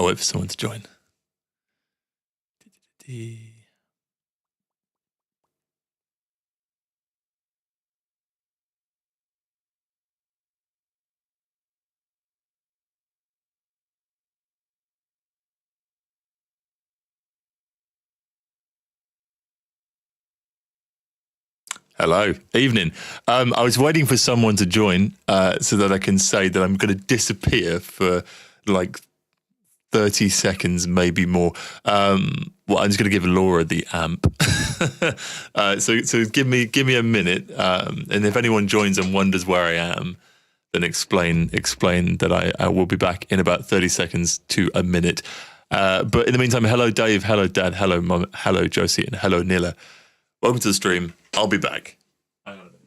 I'll wait for someone to join. Hello, evening. I was waiting for someone to join so that I can say that I'm going to disappear for like 30 seconds, maybe more. Well, I'm just going to give Laura the amp. So give me a minute, and if anyone joins and wonders where I am, then explain that I will be back in about 30 seconds to a minute. But in the meantime, hello Dave, hello Dad, hello Mum, hello Josie, and hello Nila. Welcome to the stream. I'll be back. Hang on a minute.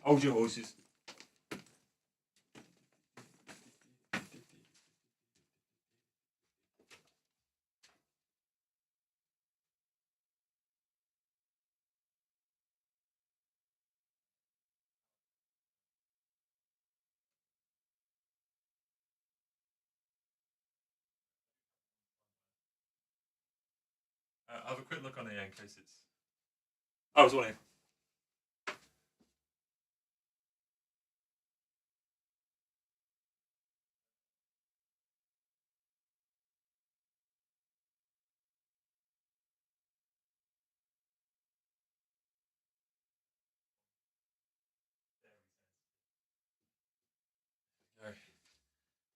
Hold your horses. I'll have a quick look on here in case it's... Oh, it's one here.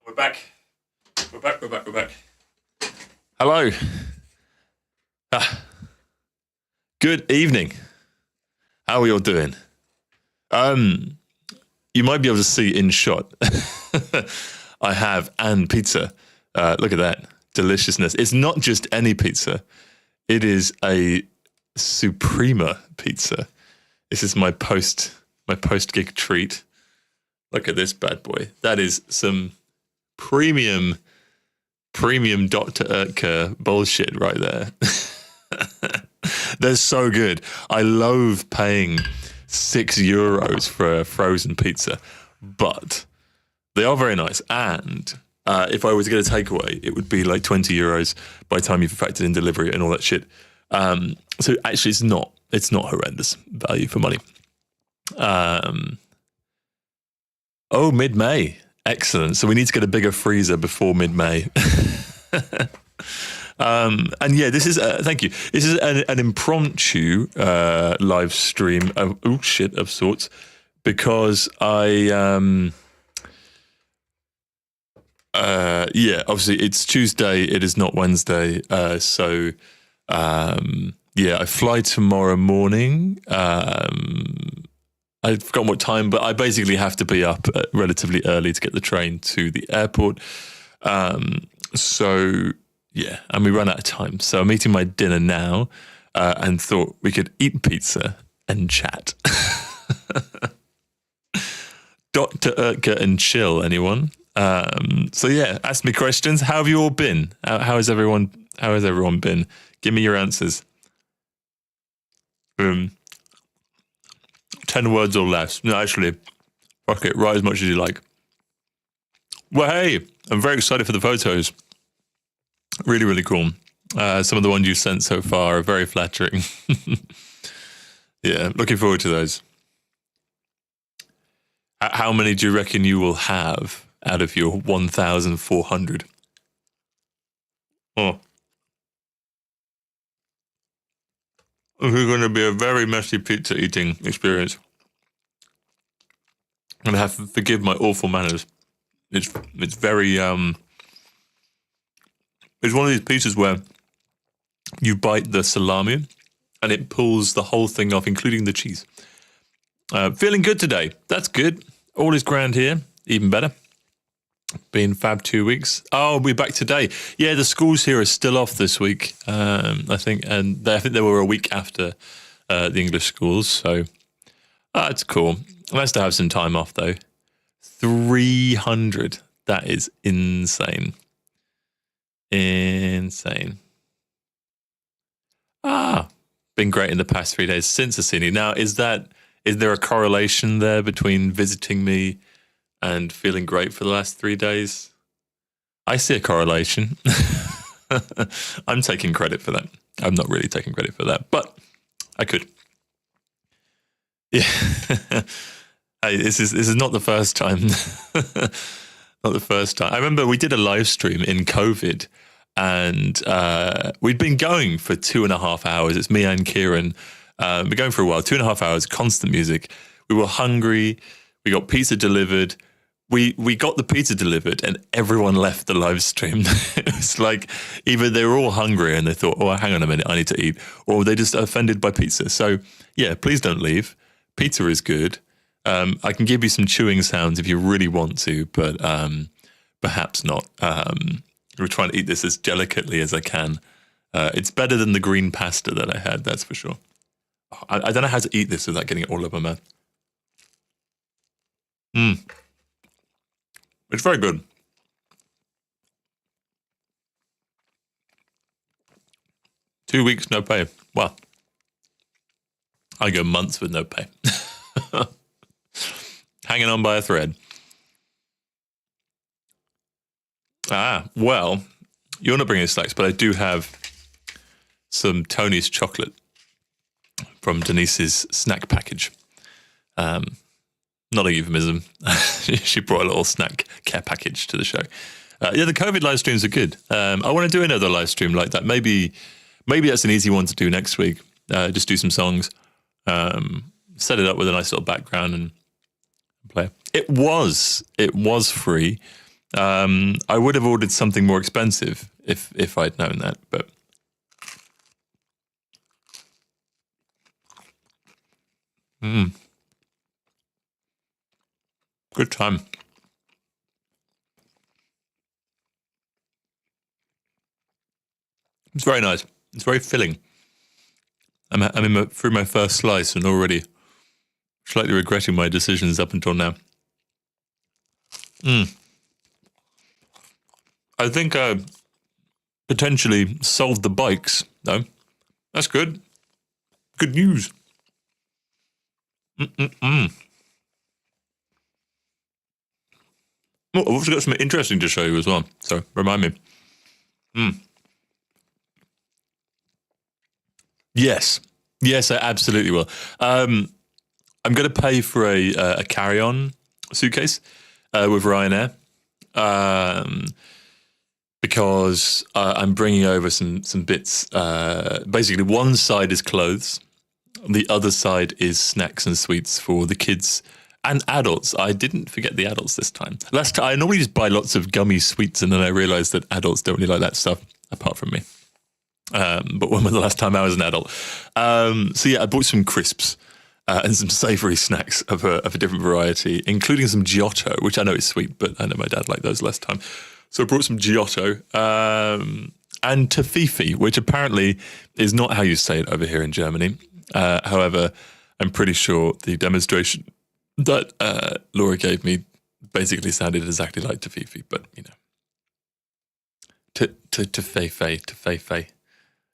We're back. We're back. Hello. Good evening. How are you all doing? You might be able to see in shot. I have pizza. Look at that deliciousness. It's not just any pizza. It is a Suprema pizza. This is my post gig treat. Look at this bad boy. That is some premium Dr. Oetker bullshit right there. They're so good. I loathe paying €6 for a frozen pizza, but they are very nice. And if I was to get a takeaway, it would be like €20 by the time you've factored in delivery and all that shit. So actually, it's not horrendous value for money. Oh, mid-May. Excellent. So we need to get a bigger freezer before mid-May. And yeah, this is, thank you. This is an impromptu live stream of sorts, because obviously it's Tuesday. It is not Wednesday. So I fly tomorrow morning. I've forgotten what time, but I basically have to be up relatively early to get the train to the airport. And we run out of time. So I'm eating my dinner now and thought we could eat pizza and chat. Dr. Oetker and chill, anyone? Ask me questions. How have you all been? How has everyone been? Give me your answers. 10 words or less. No, actually, fuck it, write as much as you like. Well, hey, I'm very excited for the photos. Really, really cool. Some of the ones you sent so far are very flattering. Yeah, looking forward to those. How many do you reckon you will have out of your 1,400? Oh. This is going to be a very messy pizza eating experience. I'm going to have to forgive my awful manners. It's very, it's one of these pizzas where you bite the salami and it pulls the whole thing off, including the cheese. Feeling good today. That's good. All is grand here. Even better. Been fab 2 weeks. Oh, we're back today. Yeah, the schools here are still off this week, I think. And I think they were a week after the English schools. So it's cool. Nice to have some time off, though. 300. That is insane. Insane. Been great in the past 3 days since I've seen you. Now, is there a correlation there between visiting me and feeling great for the last 3 days? I see a correlation. I'm taking credit for that. I'm not really taking credit for that, but I could. Yeah. Hey, this is not the first time. Not the first time. I remember we did a live stream in COVID, and we'd been going for 2.5 hours. It's me and Kieran. We're going for a while. 2.5 hours, constant music. We were hungry. We got pizza delivered. We got the pizza delivered, and everyone left the live stream. It was like either they were all hungry and they thought, "Oh, hang on a minute, I need to eat," or they just offended by pizza. So yeah, please don't leave. Pizza is good. I can give you some chewing sounds if you really want to, but perhaps not. We're trying to eat this as delicately as I can. It's better than the green pasta that I had, that's for sure. I don't know how to eat this without getting it all over my mouth. It's very good. Two weeks, no pay. Well, I go months with no pay. Hanging on by a thread. Well, you're not bringing snacks, but I do have some Tony's chocolate from Denise's snack package. Not a euphemism. She brought a little snack care package to the show. Yeah, the COVID live streams are good. I want to do another live stream like that. Maybe that's an easy one to do next week. Just do some songs, set it up with a nice little background and play. It was free. I would have ordered something more expensive if I'd known that, but good time. It's very nice. It's very filling. I'm through my first slice and already slightly regretting my decisions up until now. I think I potentially solved the bikes, though. That's good. Good news. Oh, I've also got something interesting to show you as well. So remind me. Yes, I absolutely will. I'm going to pay for a carry-on suitcase with Ryanair because I'm bringing over some bits. Basically, one side is clothes, the other side is snacks and sweets for the kids and adults. I didn't forget the adults this time. Last time, I normally just buy lots of gummy sweets, and then I realised that adults don't really like that stuff, apart from me. But when was the last time I was an adult? So yeah, I bought some crisps and some savoury snacks of a different variety, including some Giotto, which I know is sweet, but I know my dad liked those last time. So I brought some Giotto and Tofifi, which apparently is not how you say it over here in Germany. However, I'm pretty sure the demonstration that Laura gave me basically sounded exactly like Tofifi, but you know, Tofefe.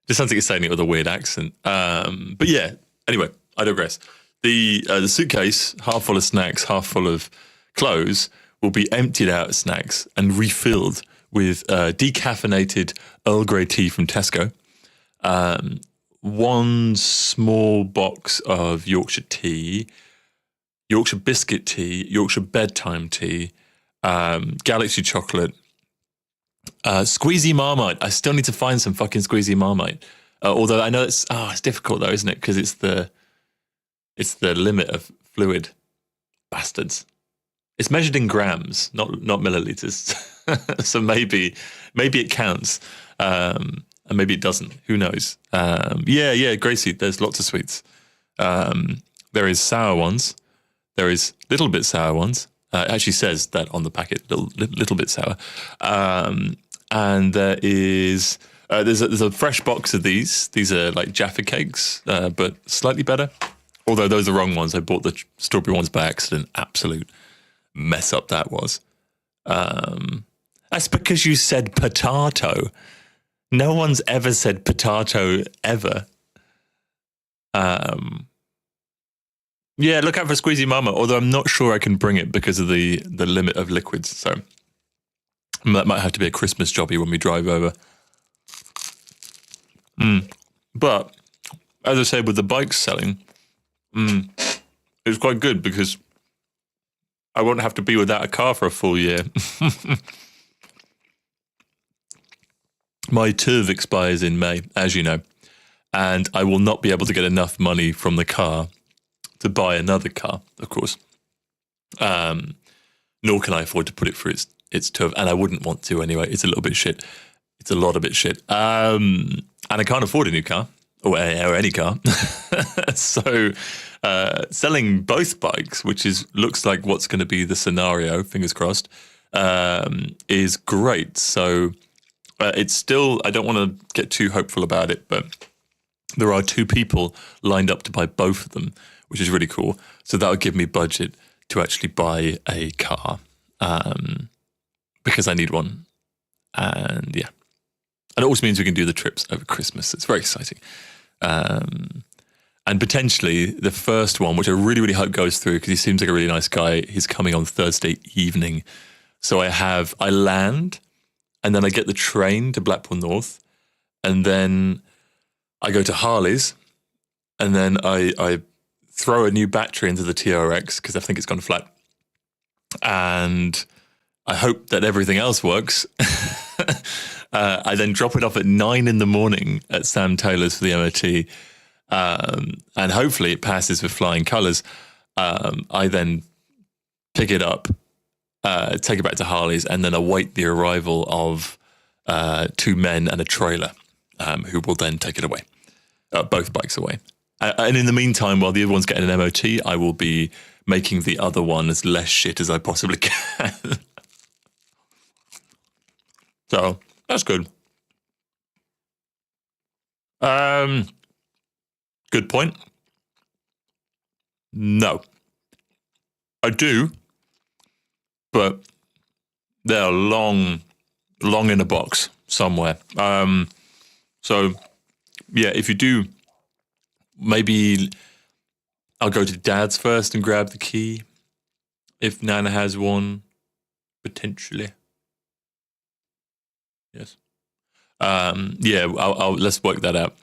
Just sounds like you're saying it with a weird accent. But yeah, anyway, I digress. The suitcase, half full of snacks, half full of clothes, will be emptied out of snacks and refilled with decaffeinated Earl Grey tea from Tesco, one small box of Yorkshire tea, Yorkshire biscuit tea, Yorkshire bedtime tea, Galaxy chocolate, squeezy Marmite. I still need to find some fucking squeezy Marmite. Although I know it's difficult though, isn't it? Because it's the limit of fluid. Bastards. It's measured in grams, not milliliters. So maybe it counts, and maybe it doesn't. Who knows? Yeah, Gracie. There's lots of sweets. There is sour ones. There is little bit sour ones. It actually says that on the packet, little bit sour. And there is there's a fresh box of these. These are like Jaffa cakes, but slightly better. Although those are the wrong ones. I bought the strawberry ones by accident. Absolute mess up that was. That's because you said potato. No one's ever said potato ever. Yeah, look out for Squeezy Mama, although I'm not sure I can bring it because of the limit of liquids. So That might have to be a Christmas jobby when we drive over. But as I said, with the bikes selling, it's quite good because I won't have to be without a car for a full year. My TÜV expires in May, as you know, and I will not be able to get enough money from the car to buy another car, of course. Nor can I afford to put it through its TÜV, and I wouldn't want to anyway. It's a little bit shit. It's a lot of bit shit. And I can't afford a new car, or any car. So selling both bikes, which looks like what's going to be the scenario, fingers crossed, is great. So it's still, I don't want to get too hopeful about it, but there are 2 people lined up to buy both of them, which is really cool. So that would give me budget to actually buy a car because I need one. And yeah. And it also means we can do the trips over Christmas. It's very exciting. And potentially the first one, which I really, really hope goes through because he seems like a really nice guy, he's coming on Thursday evening. So I land and then I get the train to Blackpool North and then I go to Harley's and then I throw a new battery into the TRX because I think it's gone flat. And I hope that everything else works. I then drop it off at 9 a.m. at Sam Taylor's for the MOT. And hopefully it passes with flying colours. I then pick it up, take it back to Harley's, and then await the arrival of 2 men and a trailer who will then take it away, both bikes away. And in the meantime, while the other one's getting an MOT, I will be making the other one as less shit as I possibly can. So that's good. Good point. No. I do, but they're long in a box somewhere. So, yeah, if you do, maybe I'll go to Dad's first and grab the key. If Nana has one, potentially. Yes. Yeah, let's work that out.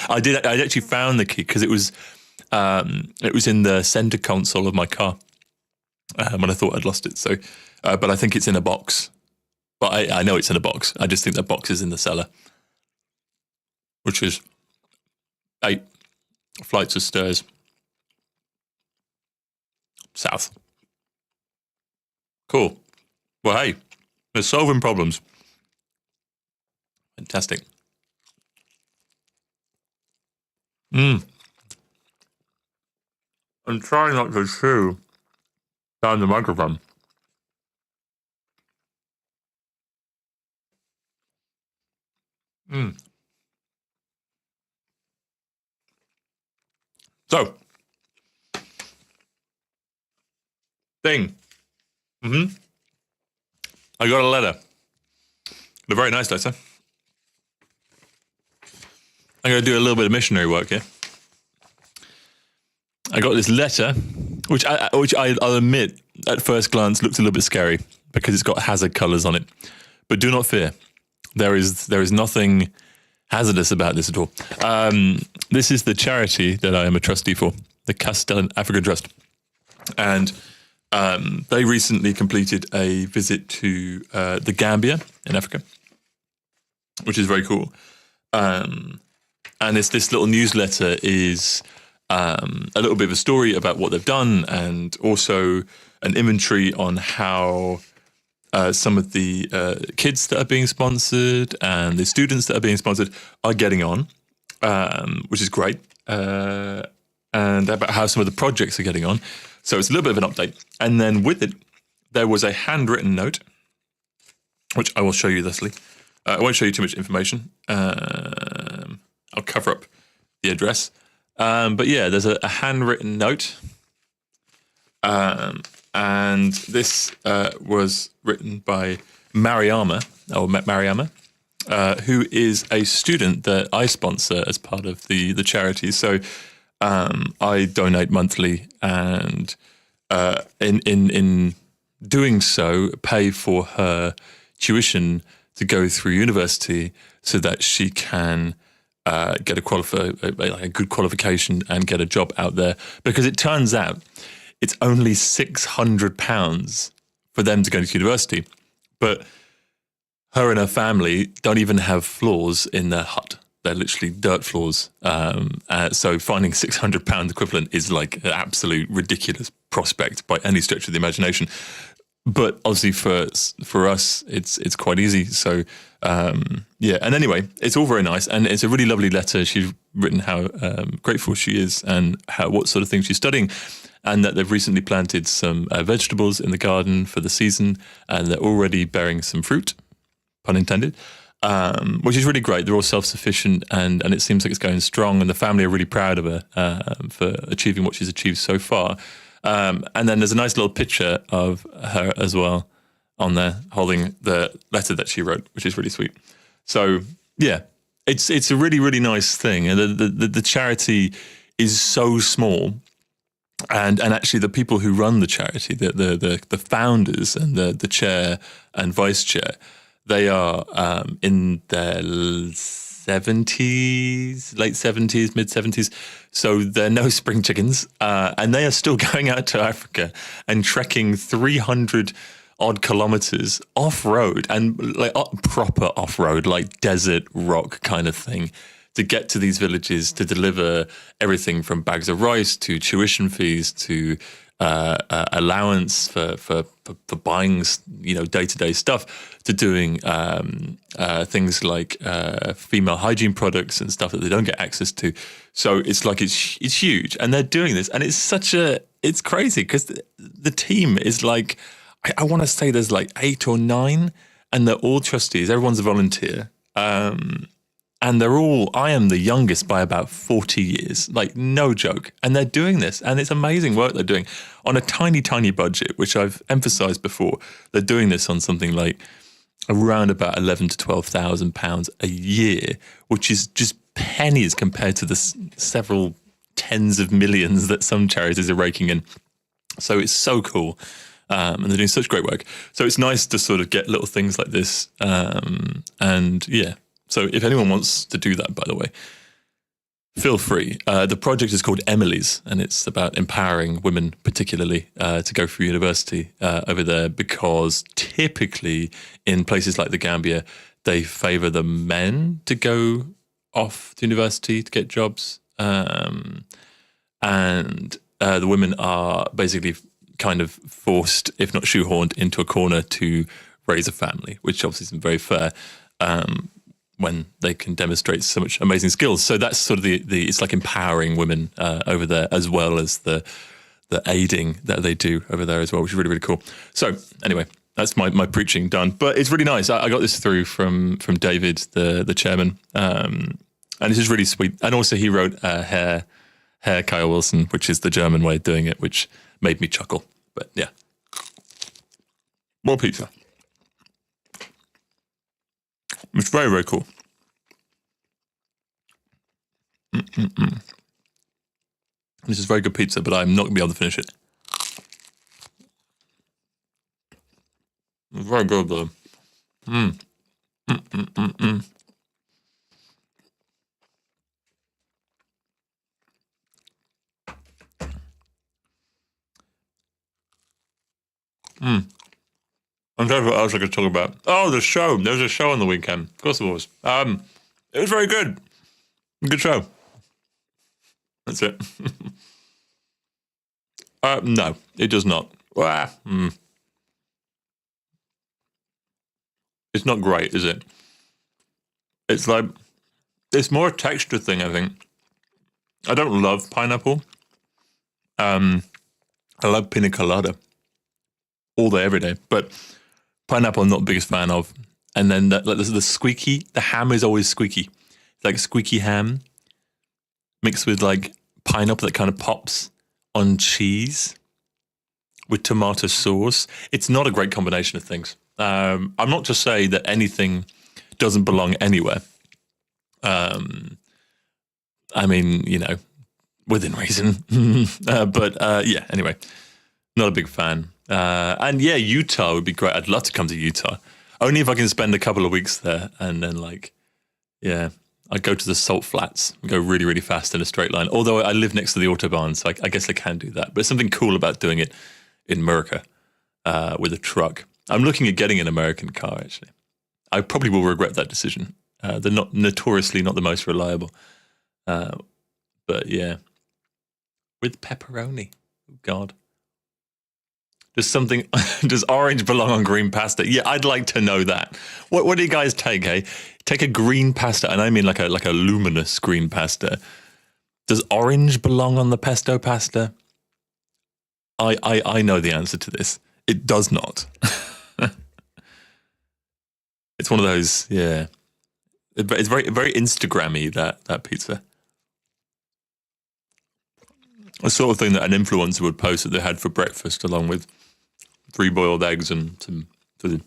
I actually found the key because it was in the center console of my car when I thought I'd lost it. So, but I think it's in a box. But I know it's in a box. I just think that box is in the cellar, which is 8 flights of stairs south. Cool. Well, hey, we're solving problems. Fantastic. I'm trying not to chew down the microphone. So, thing. I got a letter. A very nice letter. I'm going to do a little bit of missionary work here. I got this letter, which I'll admit at first glance looks a little bit scary because it's got hazard colours on it. But do not fear. There is nothing hazardous about this at all. This is the charity that I am a trustee for, the Castellan Africa Trust. And they recently completed a visit to the Gambia in Africa, which is very cool. And this little newsletter is a little bit of a story about what they've done and also an inventory on how some of the kids that are being sponsored and the students that are being sponsored are getting on, which is great, and about how some of the projects are getting on. So it's a little bit of an update. And then with it, there was a handwritten note, which I will show you thusly. I won't show you too much information. I'll cover up the address. But yeah, there's a handwritten note. And this was written by Mariama, who is a student that I sponsor as part of the charity. So I donate monthly and in doing so, pay for her tuition to go through university so that she can get a good qualification and get a job out there. Because it turns out it's only £600 for them to go to university. But her and her family don't even have floors in their hut. They're literally dirt floors. So finding £600 equivalent is like an absolute ridiculous prospect by any stretch of the imagination. But obviously for us, it's quite easy. So yeah. And anyway, it's all very nice, and it's a really lovely letter. She's written how grateful she is and what sort of things she's studying, and that they've recently planted some vegetables in the garden for the season, and they're already bearing some fruit, pun intended. Which is really great. They're all self-sufficient, and it seems like it's going strong, and the family are really proud of her for achieving what she's achieved so far. And then there's a nice little picture of her as well on there, holding the letter that she wrote, which is really sweet. So yeah, it's a really, really nice thing. And the charity is so small, and actually the people who run the charity, the founders and the chair and vice chair, they are in their 70s, late 70s, mid 70s. So they're no spring chickens. And they are still going out to Africa and trekking 300 odd kilometers off-road, and like proper off-road, like desert rock kind of thing, to get to these villages to deliver everything from bags of rice to tuition fees to allowance for buying, day-to-day stuff, to doing things like female hygiene products and stuff that they don't get access to. So it's like it's huge, and they're doing this, and it's crazy because the team is like, I want to say there's like 8 or 9, and they're all trustees. Everyone's a volunteer. And I am the youngest by about 40 years, like no joke. And they're doing this, and it's amazing work they're doing on a tiny, tiny budget, which I've emphasized before. They're doing this on something like around about £11,000 to £12,000 a year, which is just pennies compared to the several tens of millions that some charities are raking in. So it's so cool. And they're doing such great work. So it's nice to sort of get little things like this. And yeah. So if anyone wants to do that, by the way, feel free. The project is called Emily's, and it's about empowering women, particularly, to go through university over there, because typically in places like the Gambia, they favour the men to go off to university to get jobs. And the women are basically kind of forced, if not shoehorned, into a corner to raise a family, which obviously isn't very fair. When they can demonstrate so much amazing skills. So that's sort of it's like empowering women over there, as well as the aiding that they do over there as well, which is really, really cool. So anyway, that's my preaching done. But it's really nice. I got this through from David, the chairman. And this is really sweet. And also he wrote Herr Kyle Wilson, which is the German way of doing it, which made me chuckle. But yeah. More pizza. It's very, very cool. This is very good pizza, but I'm not going to be able to finish it. It's very good, though. I'm trying to what else I could talk about. Oh, the show. There was a show on the weekend. Of course there was. It was very good. Good show. That's it. No, it does not. It's not great, is it? It's like, it's more a texture thing, I think. I don't love pineapple. I love pina colada all day, every day. But pineapple I'm not the biggest fan of. And then the squeaky, the ham is always squeaky. It's like squeaky ham mixed with like pineapple that kind of pops on cheese with tomato sauce. It's not a great combination of things. I'm not to say that anything doesn't belong anywhere. I mean, within reason. But yeah, anyway, not a big fan. And yeah, Utah would be great. I'd love to come to Utah. Only if I can spend a couple of weeks there and then like, yeah, I'd go to the salt flats and go really, really fast in a straight line. Although I live next to the Autobahn, so I guess I can do that. But there's something cool about doing it in America with a truck. I'm looking at getting an American car, actually. I probably will regret that decision. They're notoriously not the most reliable. But yeah, with pepperoni. Oh, God. Does orange belong on green pasta? Yeah, I'd like to know that. What do you guys take, hey? Take a green pasta, and I mean like a luminous green pasta. Does orange belong on the pesto pasta? I know the answer to this. It does not. It's one of those, yeah. It's very, very Instagrammy, that pizza. The sort of thing that an influencer would post that they had for breakfast, along with 3 boiled eggs and some sort of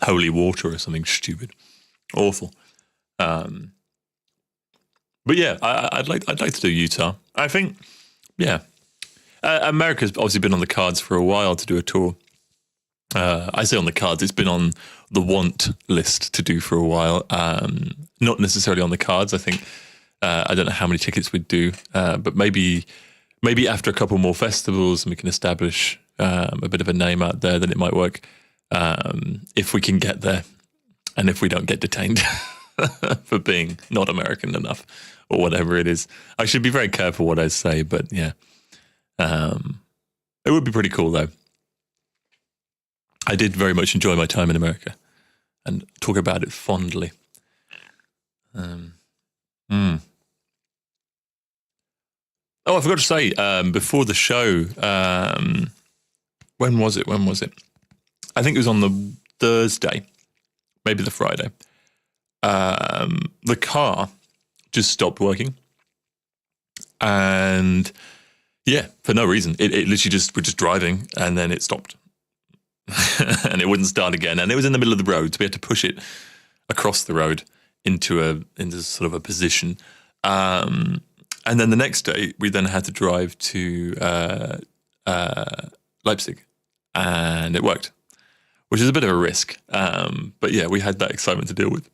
holy water or something stupid, awful. But yeah, I'd like to do Utah. I think, yeah, America's obviously been on the cards for a while to do a tour. I say on the cards; it's been on the want list to do for a while. Not necessarily on the cards. I think I don't know how many tickets we'd do, but maybe after a couple more festivals and we can establish a bit of a name out there, then it might work. If we can get there, and if we don't get detained for being not American enough or whatever it is. I should be very careful what I say, but yeah, it would be pretty cool though. I did very much enjoy my time in America and talk about it fondly. Oh, I forgot to say, before the show, when was it? I think it was on the Thursday, maybe the Friday. The car just stopped working. And yeah, for no reason. It literally we're just driving and then it stopped. And it wouldn't start again. And it was in the middle of the road, so we had to push it across the road into sort of a position. And then the next day, we then had to drive to Leipzig, and it worked, which is a bit of a risk. But yeah, we had that excitement to deal with.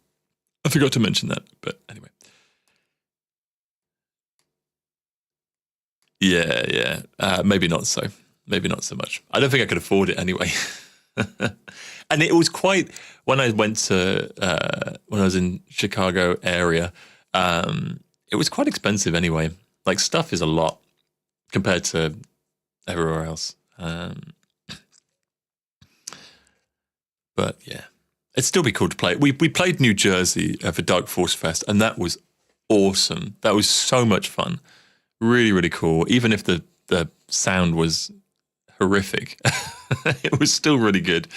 I forgot to mention that, but anyway. Yeah. Maybe not so. Maybe not so much. I don't think I could afford it anyway. And it was quite, when I went to, when I was in Chicago area, it was quite expensive anyway. Like, stuff is a lot compared to everywhere else. But yeah, it'd still be cool to play. We played New Jersey for Dark Force Fest, and that was awesome. That was so much fun. Really, really cool. Even if the sound was horrific, it was still really good.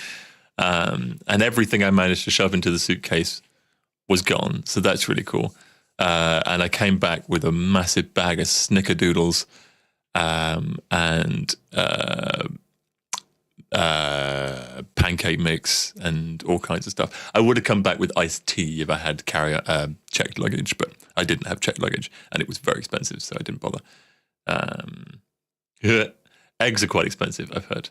And everything I managed to shove into the suitcase was gone. So that's really cool. And I came back with a massive bag of snickerdoodles and pancake mix and all kinds of stuff. I would have come back with iced tea if I had checked luggage, but I didn't have checked luggage, and it was very expensive, so I didn't bother. Eggs are quite expensive, I've heard.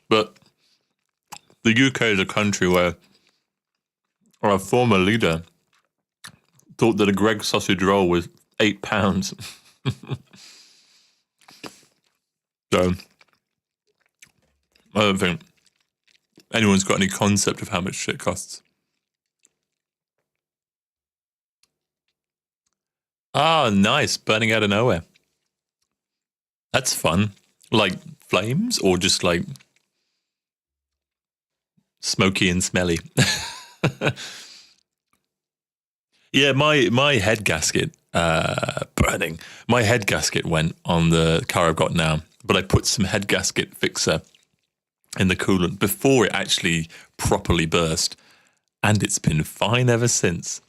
But the UK is a country where our former leader thought that a Greggs sausage roll was £8. So I don't think anyone's got any concept of how much shit costs. Ah, nice. Burning out of nowhere. That's fun. Like flames or just like smoky and smelly? Yeah, my head gasket burning. My head gasket went on the car I've got now, but I put some head gasket fixer in the coolant before it actually properly burst, and it's been fine ever since.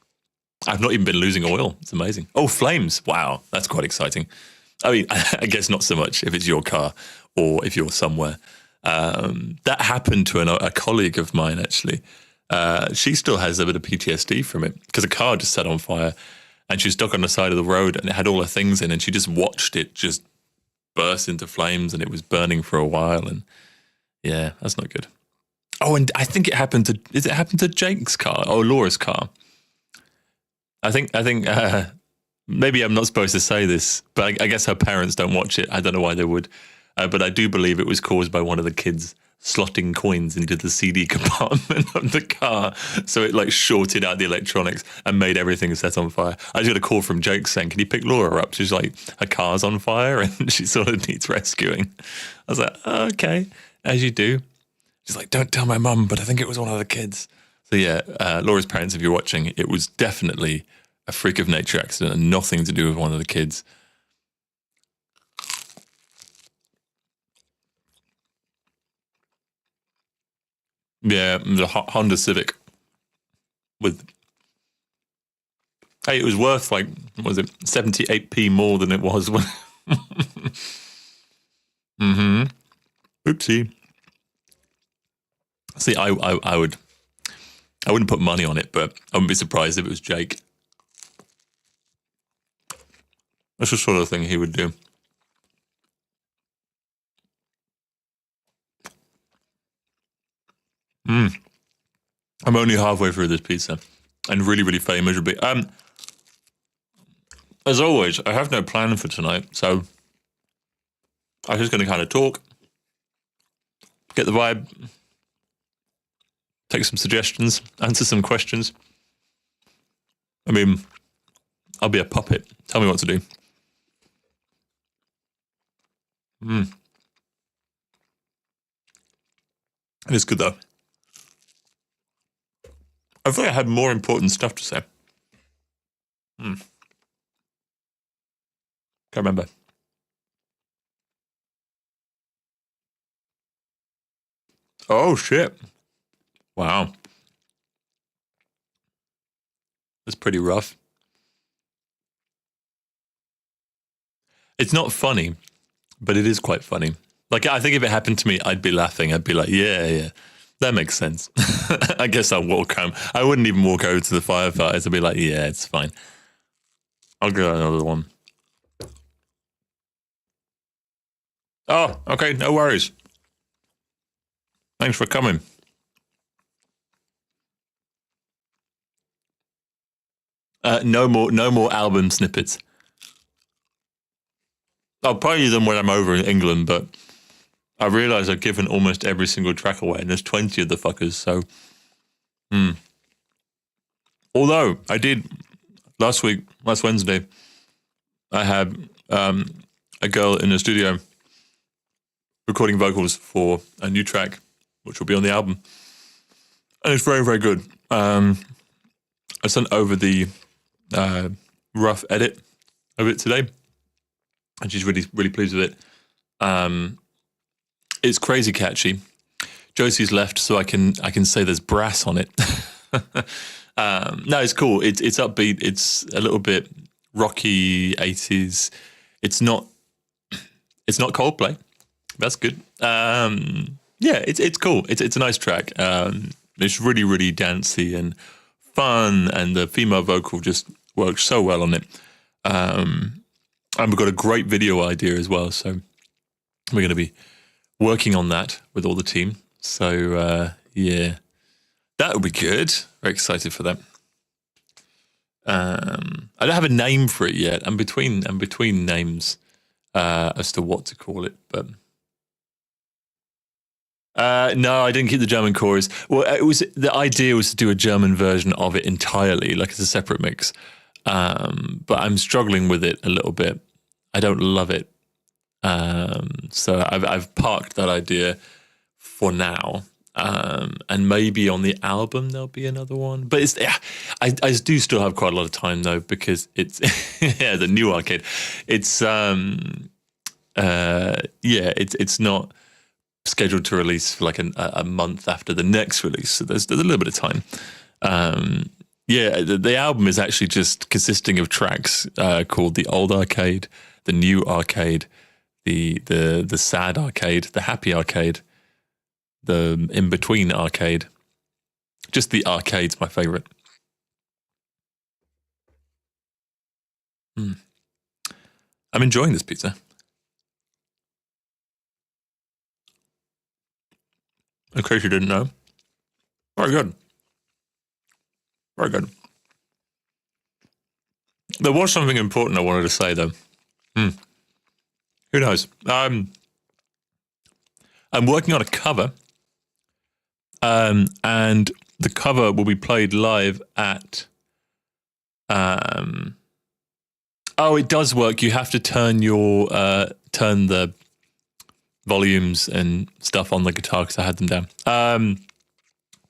I've not even been losing oil. It's amazing. Oh, flames. Wow, that's quite exciting. I mean, I guess not so much if it's your car or if you're somewhere. That happened to a colleague of mine, actually. She still has a bit of PTSD from it because a car just set on fire and she was stuck on the side of the road, and it had all her things in, and she just watched it just burst into flames, and it was burning for a while, and yeah, that's not good. Oh, and I think it happened to, did it happen to Jake's car or Laura's car? I think maybe I'm not supposed to say this, but I guess her parents don't watch it. I don't know why they would. But I do believe it was caused by one of the kids slotting coins into the CD compartment of the car. So it like shorted out the electronics and made everything set on fire. I just got a call from Jake saying, can you pick Laura up? She's like, her car's on fire and she sort of needs rescuing. I was like, oh, okay, as you do. She's like, don't tell my mum, but I think it was one of the kids. So yeah, Laura's parents, if you're watching, it was definitely a freak of nature accident and nothing to do with one of the kids. Yeah, the Honda Civic with, hey, it was worth like, what was it, 78p more than it was when. Mm-hmm. Oopsie. See, I wouldn't put money on it, but I wouldn't be surprised if it was Jake. That's the sort of thing he would do. I'm only halfway through this pizza, and really, really fail miserably. As always, I have no plan for tonight, so I'm just going to kind of talk, get the vibe, take some suggestions, answer some questions. I mean, I'll be a puppet. Tell me what to do. It is good though. I thought I had more important stuff to say. Can't remember. Oh shit! Wow, that's pretty rough. It's not funny, but it is quite funny. Like, I think if it happened to me, I'd be laughing. I'd be like, yeah, that makes sense. I guess I'll walk home. I wouldn't even walk over to the firefighters. I'd be like, yeah, it's fine. I'll get another one. Oh, okay, no worries. Thanks for coming. No more album snippets. I'll play them when I'm over in England, but I realise I've given almost every single track away, and there's 20 of the fuckers, so. Although, I did, last Wednesday, I had a girl in the studio recording vocals for a new track, which will be on the album. And it's very, very good. I sent over the rough edit of it today, and she's really, really pleased with it. It's crazy catchy. Josie's left, so I can say there's brass on it. No, it's cool. It's upbeat. It's a little bit rocky 80s. It's not Coldplay. That's good. Yeah, it's cool. It's a nice track. It's really, really dancey and fun, and the female vocal just works so well on it. And we've got a great video idea as well, so we're going to be working on that with all the team. So yeah, that would be good. Very excited for that. I don't have a name for it yet. I'm between names as to what to call it, but no, I didn't keep the German chorus. Well, the idea was to do a German version of it entirely, like it's a separate mix. But I'm struggling with it a little bit. I don't love it. So I've parked that idea for now. And maybe on the album there'll be another one. But I do still have quite a lot of time though, because it's yeah, the new arcade. It's it's not scheduled to release for like a month after the next release. So there's a little bit of time. The album is actually just consisting of tracks called the Old Arcade, the New Arcade, the Sad Arcade, the Happy Arcade, the In-Between Arcade. Just the Arcade's my favourite. I'm enjoying this pizza. In case you didn't know. Very good. Very good. There was something important I wanted to say, though. Who knows? I'm working on a cover, and the cover will be played live at... Oh, it does work. You have to turn the volumes and stuff on the guitar because I had them down.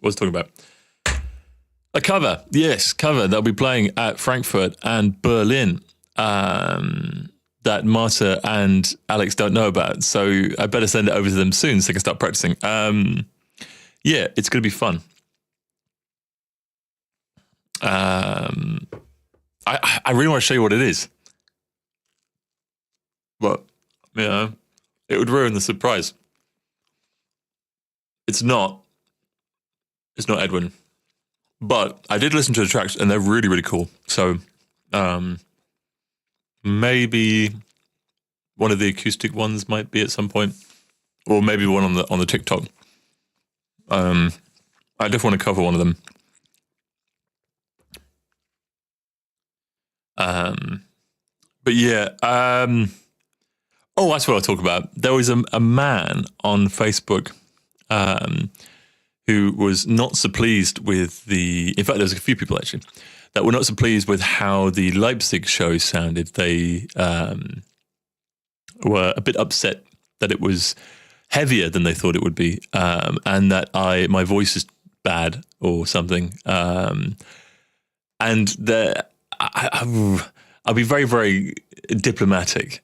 What was I talking about? A cover, yes, cover that'll be playing at Frankfurt and Berlin that Marta and Alex don't know about. So I better send it over to them soon so they can start practicing. Yeah, it's going to be fun. I really want to show you what it is. But, you know, it would ruin the surprise. It's not Edwin. But I did listen to the tracks, and they're really, really cool. So maybe one of the acoustic ones might be at some point, or maybe one on the TikTok. I definitely want to cover one of them. But yeah. Oh, that's what I'll talk about. There was a man on Facebook who was not so pleased with in fact, there was a few people actually that were not so pleased with how the Leipzig show sounded. They were a bit upset that it was heavier than they thought it would be, and that my voice is bad or something. And I'll be very, very diplomatic.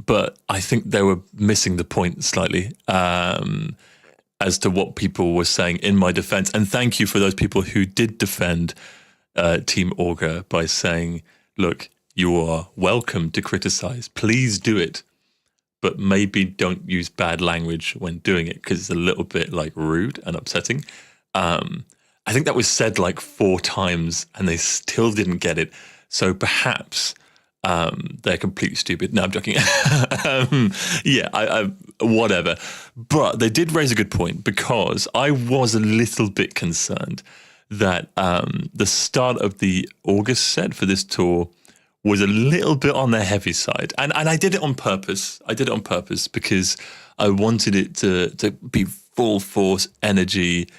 But I think they were missing the point slightly as to what people were saying in my defense. And thank you for those people who did defend Team Auger by saying, look, you are welcome to criticize. Please do it. But maybe don't use bad language when doing it because it's a little bit like rude and upsetting. I think that was said like 4 times and they still didn't get it. So perhaps... they're completely stupid. No, I'm joking. Yeah, whatever. But they did raise a good point because I was a little bit concerned that the start of the August set for this tour was a little bit on the heavy side. And I did it on purpose. I did it on purpose because I wanted it to be full force energy.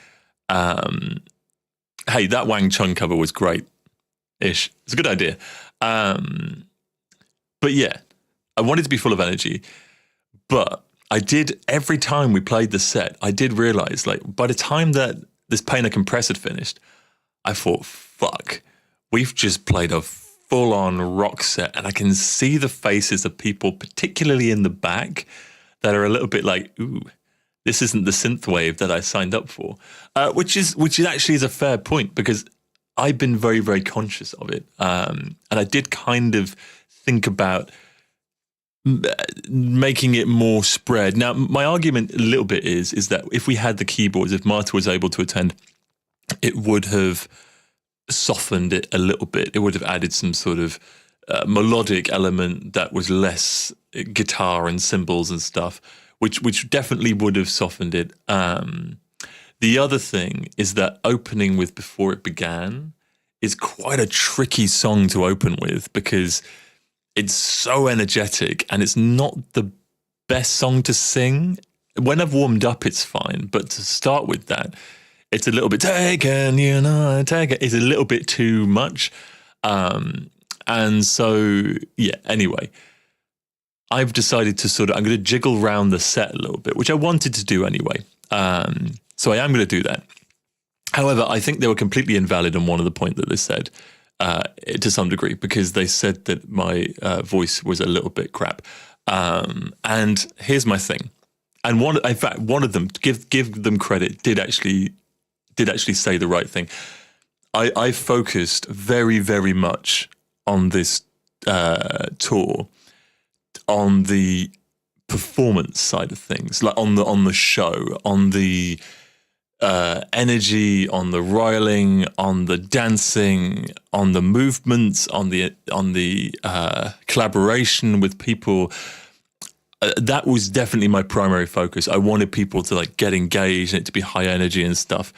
Hey, that Wang Chung cover was great-ish. It's a good idea. But yeah, I wanted to be full of energy. But I did, every time we played the set, I did realize, like, by the time that this Pain and Compress had finished, I thought, fuck, we've just played a full-on rock set. And I can see the faces of people, particularly in the back, that are a little bit like, ooh, this isn't the synthwave that I signed up for. Which is actually is a fair point, because I've been very, very conscious of it. And I did kind of think about making it more spread. Now, my argument a little bit is that if we had the keyboards, if Marta was able to attend, it would have softened it a little bit. It would have added some sort of melodic element that was less guitar and cymbals and stuff, which definitely would have softened it. The other thing is that opening with Before It Began is quite a tricky song to open with because it's so energetic and it's not the best song to sing. When I've warmed up, it's fine. But to start with that, it's a little bit taken, take it. It's a little bit too much. And so, yeah, anyway, I've decided to I'm going to jiggle around the set a little bit, which I wanted to do anyway. So I am going to do that. However, I think they were completely invalid on one of the points that they said, to some degree, because they said that my voice was a little bit crap. And here's my thing. And one of them, give them credit, did actually say the right thing. I focused very, very much on this tour on the performance side of things, like on the show, on the energy, on the roiling, on the dancing, on the movements, on the collaboration with people. That was definitely my primary focus. I wanted people to like get engaged and it to be high energy and stuff.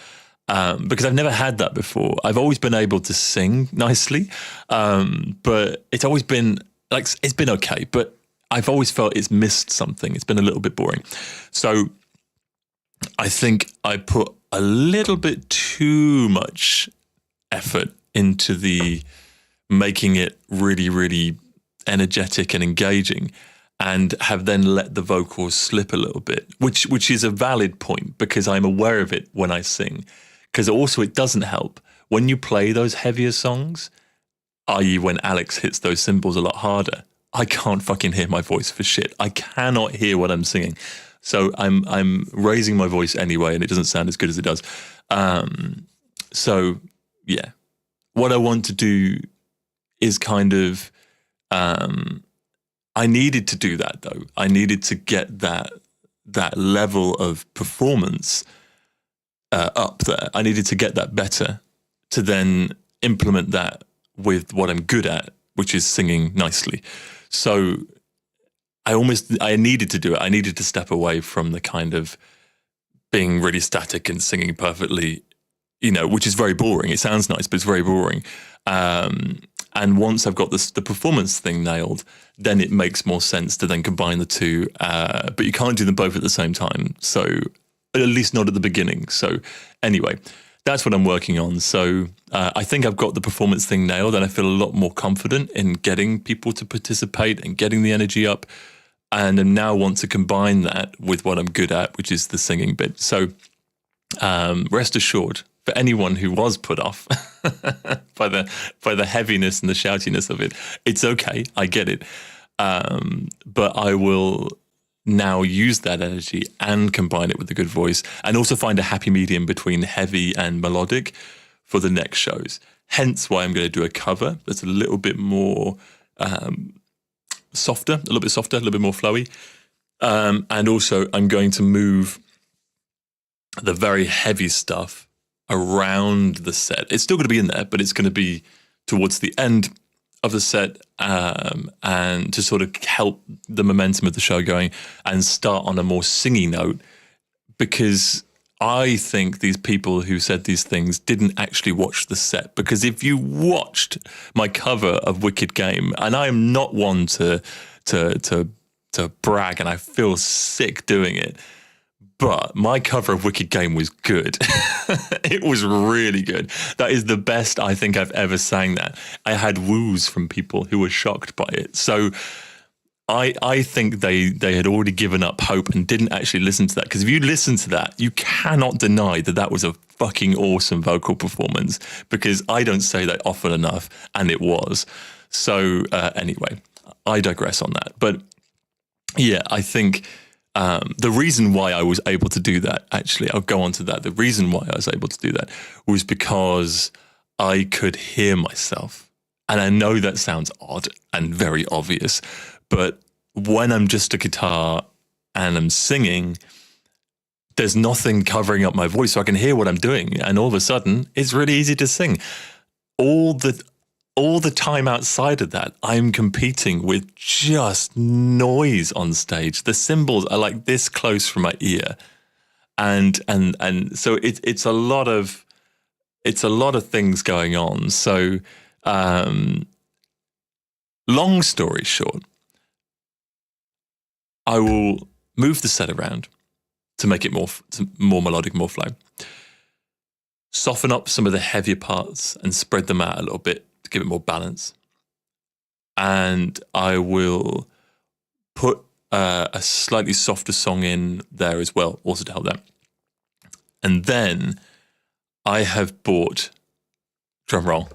Because I've never had that before. I've always been able to sing nicely, but it's always been like, it's been okay, but I've always felt it's missed something. It's been a little bit boring. So I think I put a little bit too much effort into the making it really, really energetic and engaging, and have then let the vocals slip a little bit, which is a valid point because I'm aware of it when I sing. Because also it doesn't help when you play those heavier songs, i.e. when Alex hits those cymbals a lot harder, I can't fucking hear my voice for shit. I cannot hear what I'm singing. So I'm raising my voice anyway, and it doesn't sound as good as it does. So yeah, what I want to do is kind of, I needed to do that though. I needed to get that level of performance up there. I needed to get that better to then implement that with what I'm good at, which is singing nicely. So I needed to do it. I needed to step away from the kind of being really static and singing perfectly, which is very boring. It sounds nice, but it's very boring. And once I've got the performance thing nailed, then it makes more sense to then combine the two. But you can't do them both at the same time. So at least not at the beginning. So anyway, that's what I'm working on. So I think I've got the performance thing nailed, and I feel a lot more confident in getting people to participate and getting the energy up. And I now want to combine that with what I'm good at, which is the singing bit. So rest assured, for anyone who was put off by the heaviness and the shoutiness of it, it's okay. I get it. But I will now use that energy and combine it with a good voice, and also find a happy medium between heavy and melodic for the next shows. Hence why I'm going to do a cover that's a little bit more softer, a little bit more flowy. And also I'm going to move the very heavy stuff around the set. It's still going to be in there, but it's going to be towards the end of the set, and to sort of help the momentum of the show going and start on a more singy note, because I think these people who said these things didn't actually watch the set. Because if you watched my cover of Wicked Game, and I am not one to brag, and I feel sick doing it, but my cover of Wicked Game was good. It was really good. That is the best I think I've ever sang that. I had woos from people who were shocked by it. So I think they had already given up hope and didn't actually listen to that. Because if you listen to that, you cannot deny that was a fucking awesome vocal performance, because I don't say that often enough, and it was. So anyway, I digress on that. But yeah, I think the reason why I was able to do that, actually, I'll go on to that. The reason why I was able to do that was because I could hear myself. And I know that sounds odd and very obvious, but when I'm just a guitar and I'm singing, there's nothing covering up my voice, so I can hear what I'm doing. And all of a sudden, it's really easy to sing. All the time outside of that, I'm competing with just noise on stage. The cymbals are like this close from my ear, and so it's a lot of things going on. So, long story short, I will move the set around to make it more melodic, more flow. Soften up some of the heavier parts and spread them out a little bit to give it more balance. And I will put a slightly softer song in there as well, also to help that. And then I have bought, drum roll,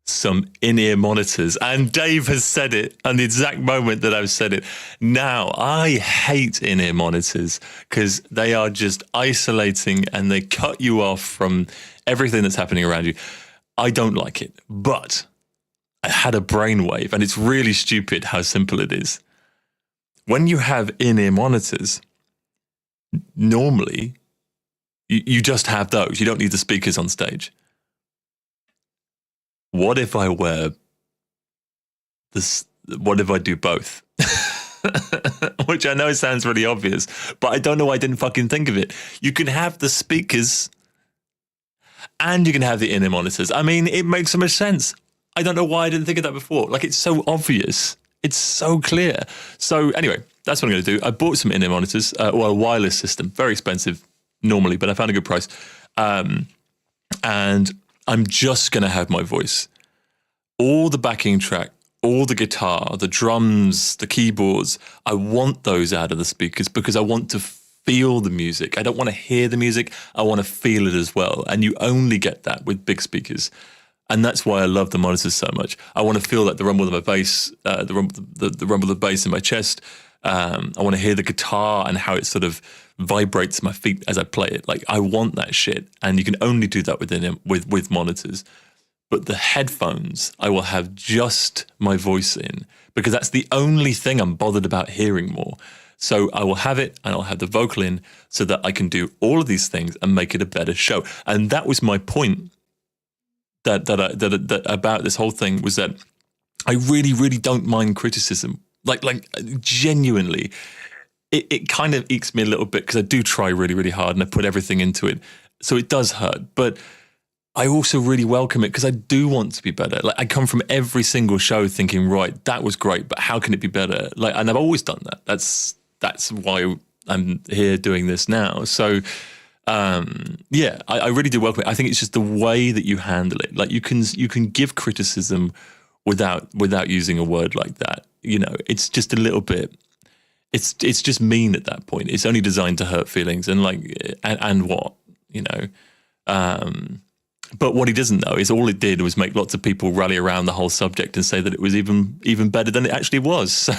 some in-ear monitors. And Dave has said it on the exact moment that I've said it. Now, I hate in-ear monitors because they are just isolating and they cut you off from everything that's happening around you. I don't like it, but I had a brainwave, and it's really stupid how simple it is. When you have in-ear monitors, normally You just have those. You don't need the speakers on stage. What if I wear this? What if I do both? Which I know sounds really obvious, but I don't know why I didn't fucking think of it. You can have the speakers and you can have the in-ear monitors. I mean, it makes so much sense. I don't know why I didn't think of that before. Like, it's so obvious. It's so clear. So anyway, that's what I'm going to do. I bought some in-ear monitors, or a wireless system, very expensive normally, but I found a good price. And I'm just going to have my voice. All the backing track, all the guitar, the drums, the keyboards, I want those out of the speakers because I want to feel the music. I don't want to hear the music. I want to feel it as well. And you only get that with big speakers. And that's why I love the monitors so much. I want to feel like the rumble of my bass, the rumble of the bass in my chest. I want to hear the guitar and how it sort of vibrates my feet as I play it. Like, I want that shit. And you can only do that with monitors. But the headphones, I will have just my voice in because that's the only thing I'm bothered about hearing more. So I will have it and I'll have the vocal in so that I can do all of these things and make it a better show. And that was my point that about this whole thing, was that I really, really don't mind criticism. Like genuinely, it kind of ekes me a little bit because I do try really, really hard and I put everything into it. So it does hurt. But I also really welcome it because I do want to be better. Like, I come from every single show thinking, right, that was great, but how can it be better? Like, and I've always done that. That's why I'm here doing this now. So, yeah, I really do welcome it. I think it's just the way that you handle it. Like, you can give criticism without using a word like that. You know, it's just a little bit. It's just mean at that point. It's only designed to hurt feelings and what, you know. But what he doesn't know is all it did was make lots of people rally around the whole subject and say that it was even better than it actually was. So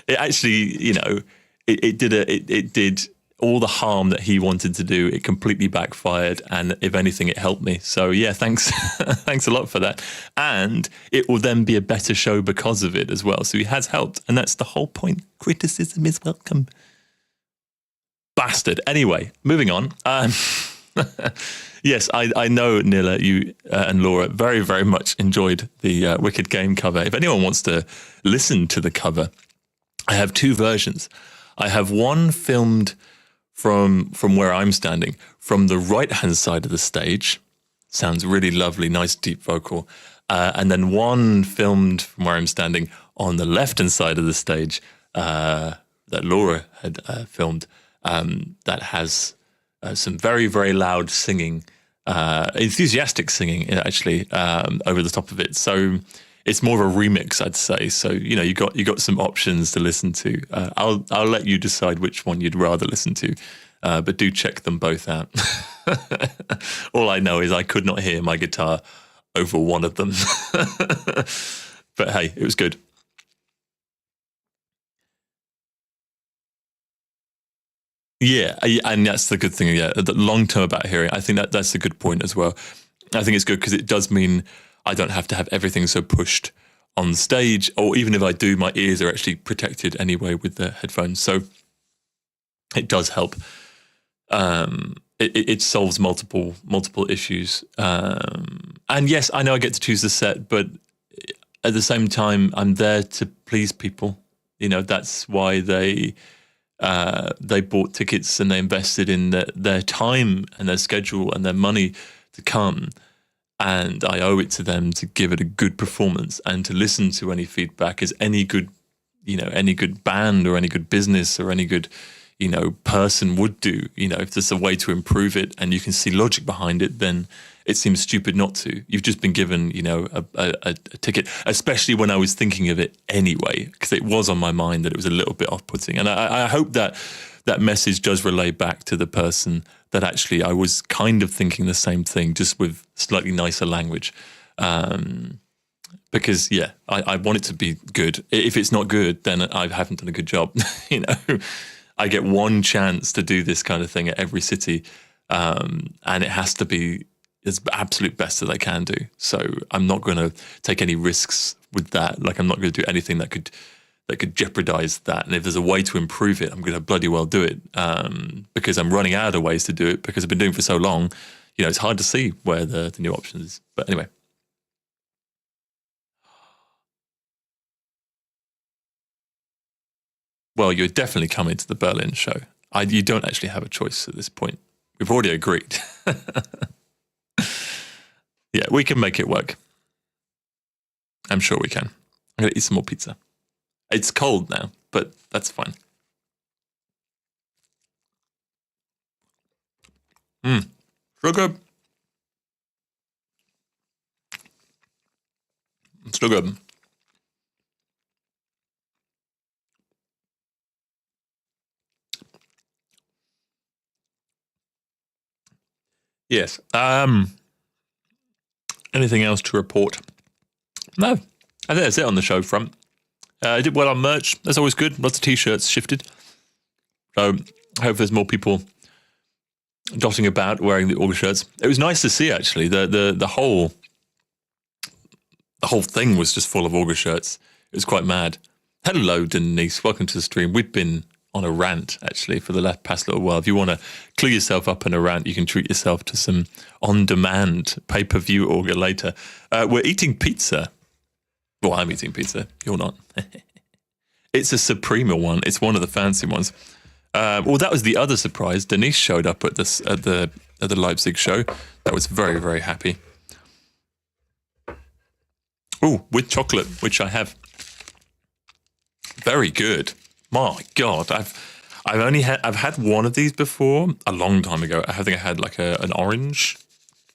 it actually, you know, it did all the harm that he wanted to do. It completely backfired, and if anything, it helped me. So yeah, thanks, thanks a lot for that. And it will then be a better show because of it as well. So he has helped, and that's the whole point. Criticism is welcome. Bastard. Anyway, moving on. Yes, I know, Nila, you and Laura very, very much enjoyed the Wicked Game cover. If anyone wants to listen to the cover, I have two versions. I have one filmed from where I'm standing, from the right-hand side of the stage. Sounds really lovely, nice deep vocal. And then one filmed from where I'm standing on the left-hand side of the stage that Laura had filmed that has some very, very loud singing, enthusiastic singing, actually, over the top of it. So it's more of a remix, I'd say. So, you know, you got some options to listen to. I'll let you decide which one you'd rather listen to, but do check them both out. All I know is I could not hear my guitar over one of them. But hey, it was good. Yeah, and that's the good thing. Yeah, the long term about hearing, I think that's a good point as well. I think it's good because it does mean I don't have to have everything so pushed on stage, or even if I do, my ears are actually protected anyway with the headphones. So it does help. It solves multiple issues. And yes, I know I get to choose the set, but at the same time, I'm there to please people. You know, that's why they bought tickets and they invested in their time and their schedule and their money to come. And I owe it to them to give it a good performance and to listen to any feedback, as any good, you know, any good band or any good business or any good, you know, person would do. You know, if there's a way to improve it and you can see logic behind it, then it seems stupid not to. You've just been given, you know, a ticket, especially when I was thinking of it anyway, because it was on my mind that it was a little bit off-putting. And I hope that message does relay back to the person that actually I was kind of thinking the same thing, just with slightly nicer language. Because, yeah, I want it to be good. If it's not good, then I haven't done a good job. You know, I get one chance to do this kind of thing at every city, and it has to be as absolute best that I can do. So I'm not going to take any risks with that. Like, I'm not going to do anything that that could jeopardize that. And if there's a way to improve it, I'm going to bloody well do it, because I'm running out of ways to do it because I've been doing it for so long. It's hard to see where the new option is. But anyway. Well, you're definitely coming to the Berlin show. You don't actually have a choice at this point. We've already agreed. Yeah, we can make it work. I'm sure we can. I'm going to eat some more pizza. It's cold now, but that's fine. So good. It's so good. Yes. Anything else to report? No. I think that's it on the show front. I did well on merch. That's always good. Lots of t-shirts shifted. So I hope there's more people dotting about wearing the Auger shirts. It was nice to see, actually. The whole thing was just full of Auger shirts. It was quite mad. Hello, Denise. Welcome to the stream. We've been on a rant, actually, for the past little while. If you want to clue yourself up in a rant, you can treat yourself to some on-demand pay-per-view Auger later. We're eating pizza. Well, I'm eating pizza. You're not. It's a Suprema one. It's one of the fancy ones. Well, that was the other surprise. Denise showed up at the Leipzig show. That was very, very happy. Oh, with chocolate, which I have. Very good. My God, I've had one of these before a long time ago. I think I had like an orange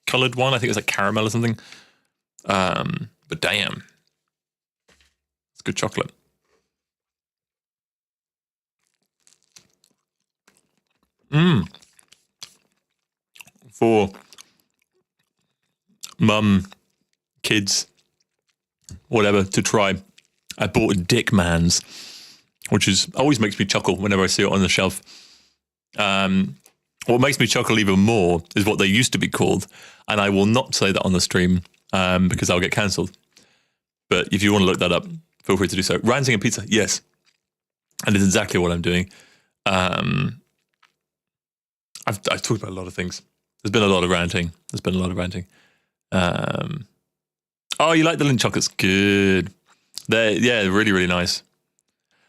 colored one. I think it was like caramel or something. But damn, it's good chocolate. For mum, kids, whatever to try. I bought a Dick Man's, which always makes me chuckle whenever I see it on the shelf. What makes me chuckle even more is what they used to be called, and I will not say that on the stream because I'll get cancelled. But if you want to look that up, feel free to do so. Ranting and pizza, yes, and it's exactly what I'm doing. I've talked about a lot of things. There's been a lot of ranting. Oh, you like the Lindt chocolates? Good. They're really, really nice.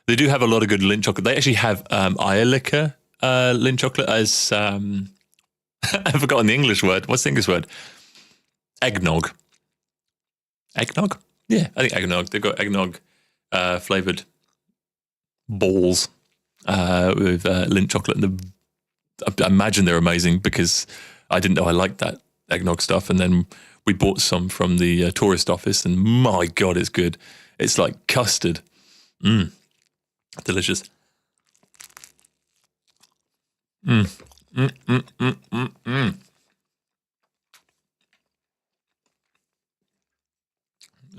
They do have a lot of good Lindt chocolate. They actually have Eierlikör Lindt chocolate as I've forgotten the English word. What's the English word? Eggnog. Eggnog? Yeah, I think eggnog. They've got eggnog flavored balls with Lindt chocolate. And I imagine they're amazing because I didn't know I liked that eggnog stuff. And then we bought some from the tourist office, and my God, it's good. It's like custard. Delicious. It's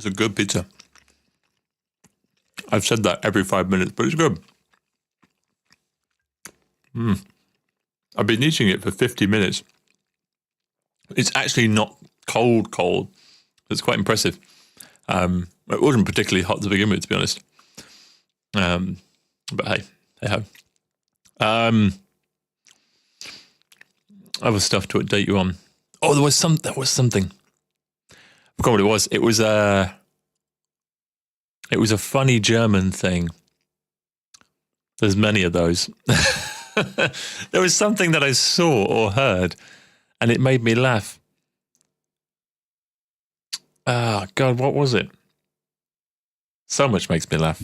a good pizza. I've said that every 5 minutes, but it's good. I've been eating it for 50 minutes. It's actually not cold. It's quite impressive. It wasn't particularly hot to begin with, to be honest. But hey ho. Other stuff to update you on. Oh, there was something. I forgot what it was. It was a funny German thing. There's many of those. There was something that I saw or heard, and it made me laugh. Ah, God, what was it? So much makes me laugh.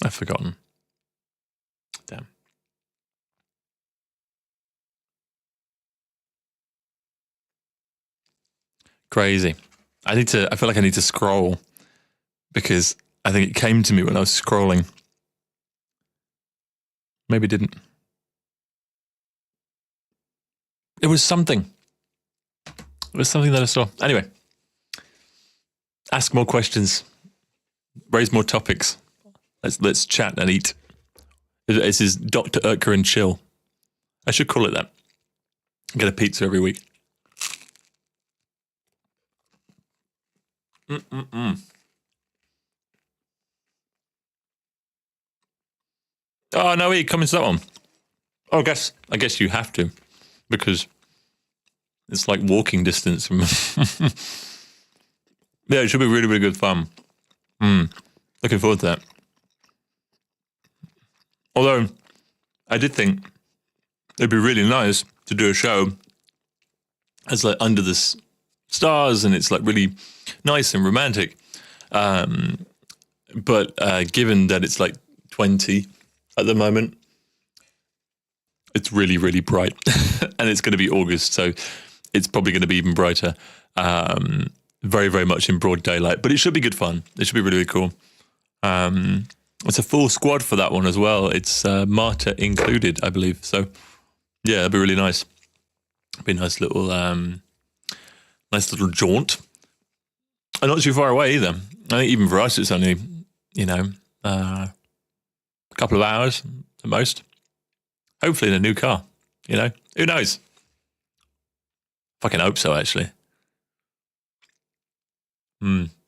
I've forgotten. Damn. Crazy. I feel like I need to scroll because I think it came to me when I was scrolling. Maybe it didn't. It was something. It was something that I saw. Anyway. Ask more questions. Raise more topics. Let's chat and eat. This is Dr. Urker and Chill. I should call it that. Get a pizza every week. Oh no, come into that one. Oh, I guess you have to, because it's like walking distance from. Yeah, it should be really, really good fun. Looking forward to that. Although, I did think it'd be really nice to do a show as like under the stars, and it's like really nice and romantic. But given that it's like 20 at the moment, it's really, really bright, and it's going to be August, so it's probably going to be even brighter. Very, very much in broad daylight, but it should be good fun. It should be really, really cool. It's a full squad for that one as well. It's Marta included, I believe. So yeah, it'd be really nice. It'd be a nice little jaunt, and not too far away either. I think even for us, it's only a couple of hours at most. Hopefully in a new car. Who knows? Fucking hope so, actually.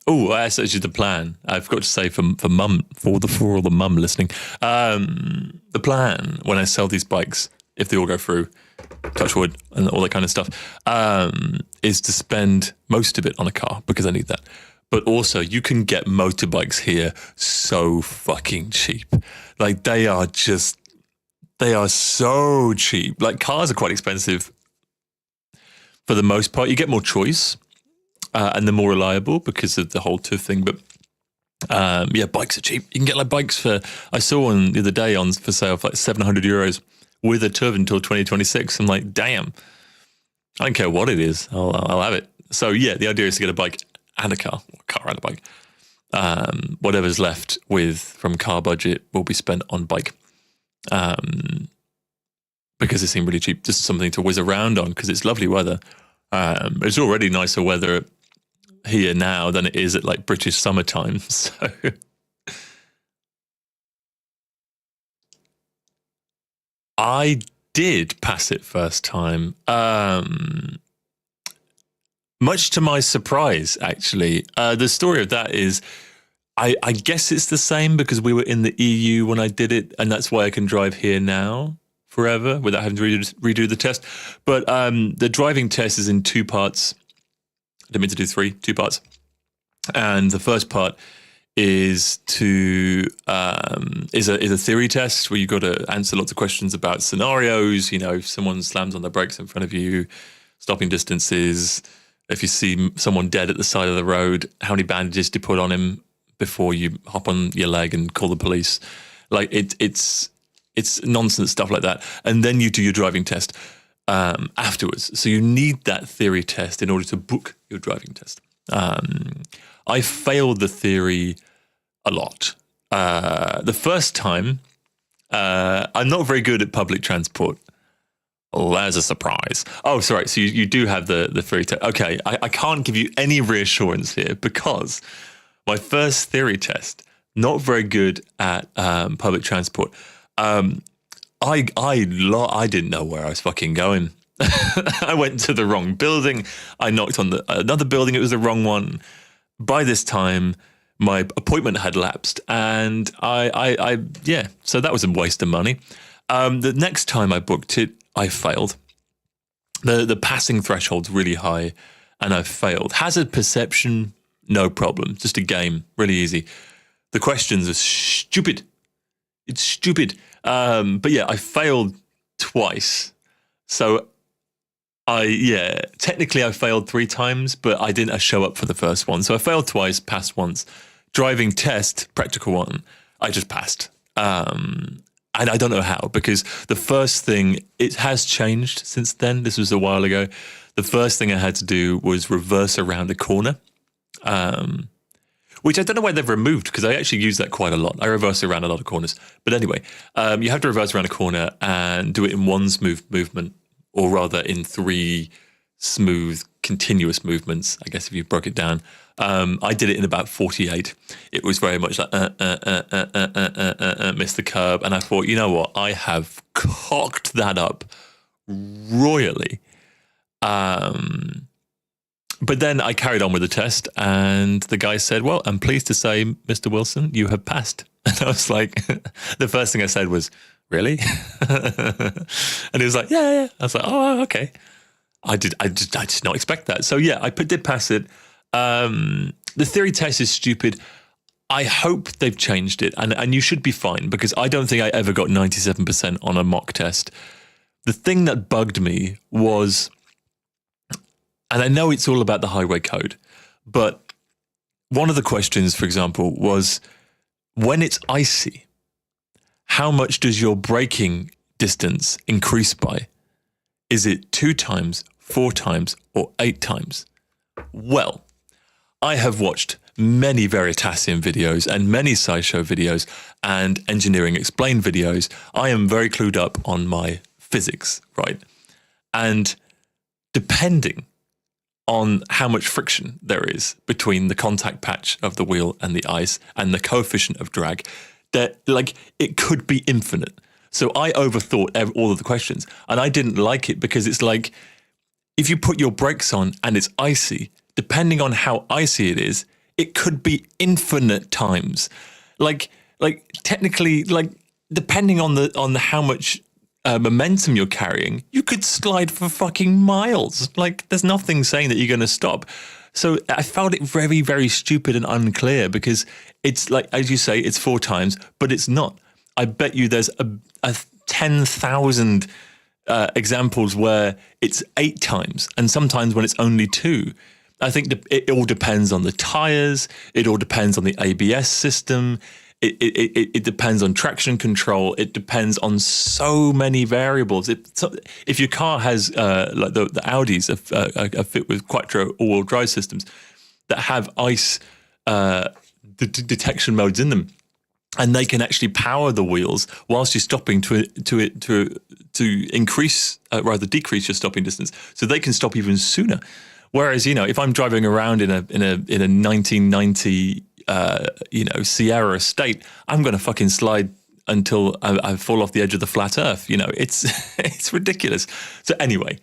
Oh, that's actually the plan. I forgot to say for all the mum listening. The plan when I sell these bikes, if they all go through, touch wood and all that kind of stuff, is to spend most of it on a car, because I need that. But also, you can get motorbikes here so fucking cheap. Like, they are so cheap. Like, cars are quite expensive for the most part. You get more choice. And they're more reliable because of the whole TÜV thing. But bikes are cheap. You can get like bikes I saw one the other day for sale for like €700 with a TÜV until 2026. I'm like, damn, I don't care what it is. I'll have it. So yeah, the idea is to get a bike and a car and a bike. Whatever's left from car budget will be spent on bike. Because it seemed really cheap, just something to whiz around on, because it's lovely weather. It's already nicer weather here now than it is at like British summertime. So I did pass it first time. Much to my surprise, actually. The story of that is, I guess it's the same because we were in the EU when I did it, and that's why I can drive here now forever without having to redo the test. But the driving test is in two parts. I didn't mean to do three, two parts. And the first part is is a theory test where you've got to answer lots of questions about scenarios. If someone slams on their brakes in front of you, stopping distances. If you see someone dead at the side of the road, how many bandages do you put on him before you hop on your leg and call the police? Like it's nonsense stuff like that. And then you do your driving test afterwards. So you need that theory test in order to book your driving test. I failed the theory a lot. The first time, I'm not very good at public transport. Oh, there's a surprise. Oh, sorry. So you do have the theory test. Okay, I can't give you any reassurance here because my first theory test, not very good at public transport. I didn't know where I was fucking going. I went to the wrong building. I knocked on another building. It was the wrong one. By this time, my appointment had lapsed, and so that was a waste of money. The next time I booked it, I failed. The passing threshold's really high, and I failed. Hazard perception, no problem. Just a game, really easy. The questions are stupid. It's stupid. But yeah, I failed twice. So technically I failed 3 times, but I didn't show up for the first one. So I failed twice, passed once. Driving test, practical one, I just passed. And I don't know how, because the first thing, it has changed since then. This was a while ago. The first thing I had to do was reverse around a corner. Which I don't know why they've removed, because I actually use that quite a lot. I reverse around a lot of corners. But anyway, you have to reverse around a corner and do it in one smooth movement, or rather in 3 smooth, continuous movements, I guess if you broke it down. I did it in about 48. It was very much like, missed the curb. And I thought, you know what? I have cocked that up royally. But then I carried on with the test, and the guy said, "Well, I'm pleased to say, Mr. Wilson, you have passed." And I was like, the first thing I said was, "Really?" And he was like, "Yeah, yeah." I was like, "Oh, okay." I did not expect that. So yeah, I did pass it. The theory test is stupid. I hope they've changed it, and you should be fine, because I don't think I ever got 97% on a mock test. The thing that bugged me was, and I know it's all about the highway code, but one of the questions, for example, was, when it's icy, how much does your braking distance increase by? Is it 2 times, 4 times, or 8 times? Well, I have watched many Veritasium videos and many SciShow videos and Engineering Explained videos. I am very clued up on my physics, right? And depending on how much friction there is between the contact patch of the wheel and the ice and the coefficient of drag, that like it could be infinite. So I overthought all of the questions, and I didn't like it, because it's like, if you put your brakes on and it's icy, depending on how icy it is, it could be infinite times. Like technically, like depending on the how much momentum you're carrying, you could slide for fucking miles. Like there's nothing saying that you're going to stop. So I found it very, very stupid and unclear, because it's like, as you say, it's 4 times, but it's not. I bet you there's a 10,000 examples where it's 8 times, and sometimes when it's only 2. I think it all depends on the tires. It all depends on the ABS system. It depends on traction control. It depends on so many variables. If your car has like the Audis are fit with Quattro all-wheel drive systems that have ice detection modes in them, and they can actually power the wheels whilst you're stopping to increase, rather decrease your stopping distance, so they can stop even sooner. Whereas, if I'm driving around in a 1990 Sierra Estate, I'm going to fucking slide until I fall off the edge of the flat Earth. It's ridiculous. So anyway,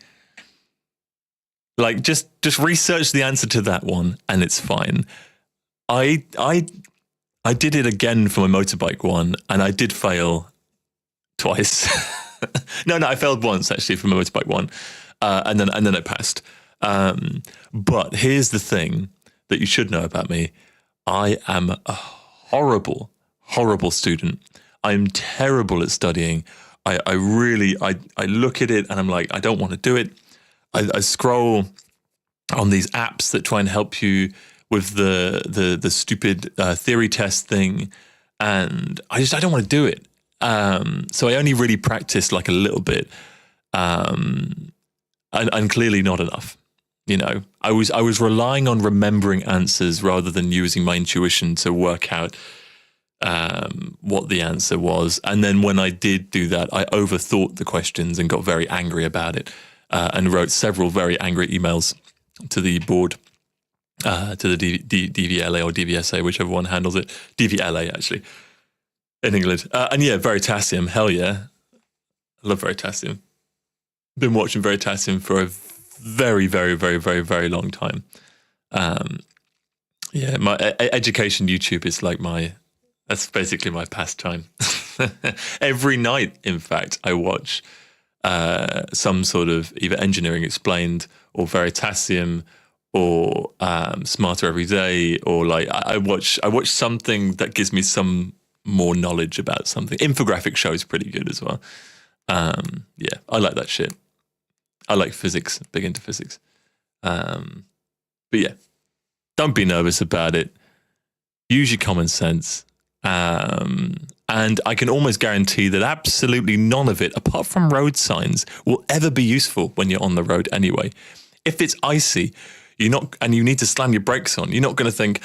like just research the answer to that one, and it's fine. I did it again for my motorbike one, and I did fail twice. No, I failed once actually for my motorbike one, and then I passed. But here's the thing that you should know about me. I am a horrible, horrible student. I'm terrible at studying. I really look at it and I'm like, I don't want to do it. I scroll on these apps that try and help you with the stupid theory test thing, and I don't want to do it. So I only really practiced like a little bit, and clearly not enough. I was relying on remembering answers rather than using my intuition to work out what the answer was. And then when I did do that, I overthought the questions and got very angry about it, and wrote several very angry emails to the board, to the DVLA or DVSA, whichever one handles it. DVLA, actually, in England. And yeah, Veritasium, hell yeah. I love Veritasium. Been watching Veritasium for a very, very, very, very, very long time. Yeah, my education YouTube is like that's basically my pastime. Every night, in fact, I watch some sort of either Engineering Explained or Veritasium or Smarter Every Day, or like I watch something that gives me some more knowledge about something. Infographic show is pretty good as well. Yeah, I like that shit. I like physics, big into physics. But yeah, don't be nervous about it. Use your common sense. And I can almost guarantee that absolutely none of it, apart from road signs, will ever be useful when you're on the road anyway. If it's icy, and you need to slam your brakes on, you're not going to think,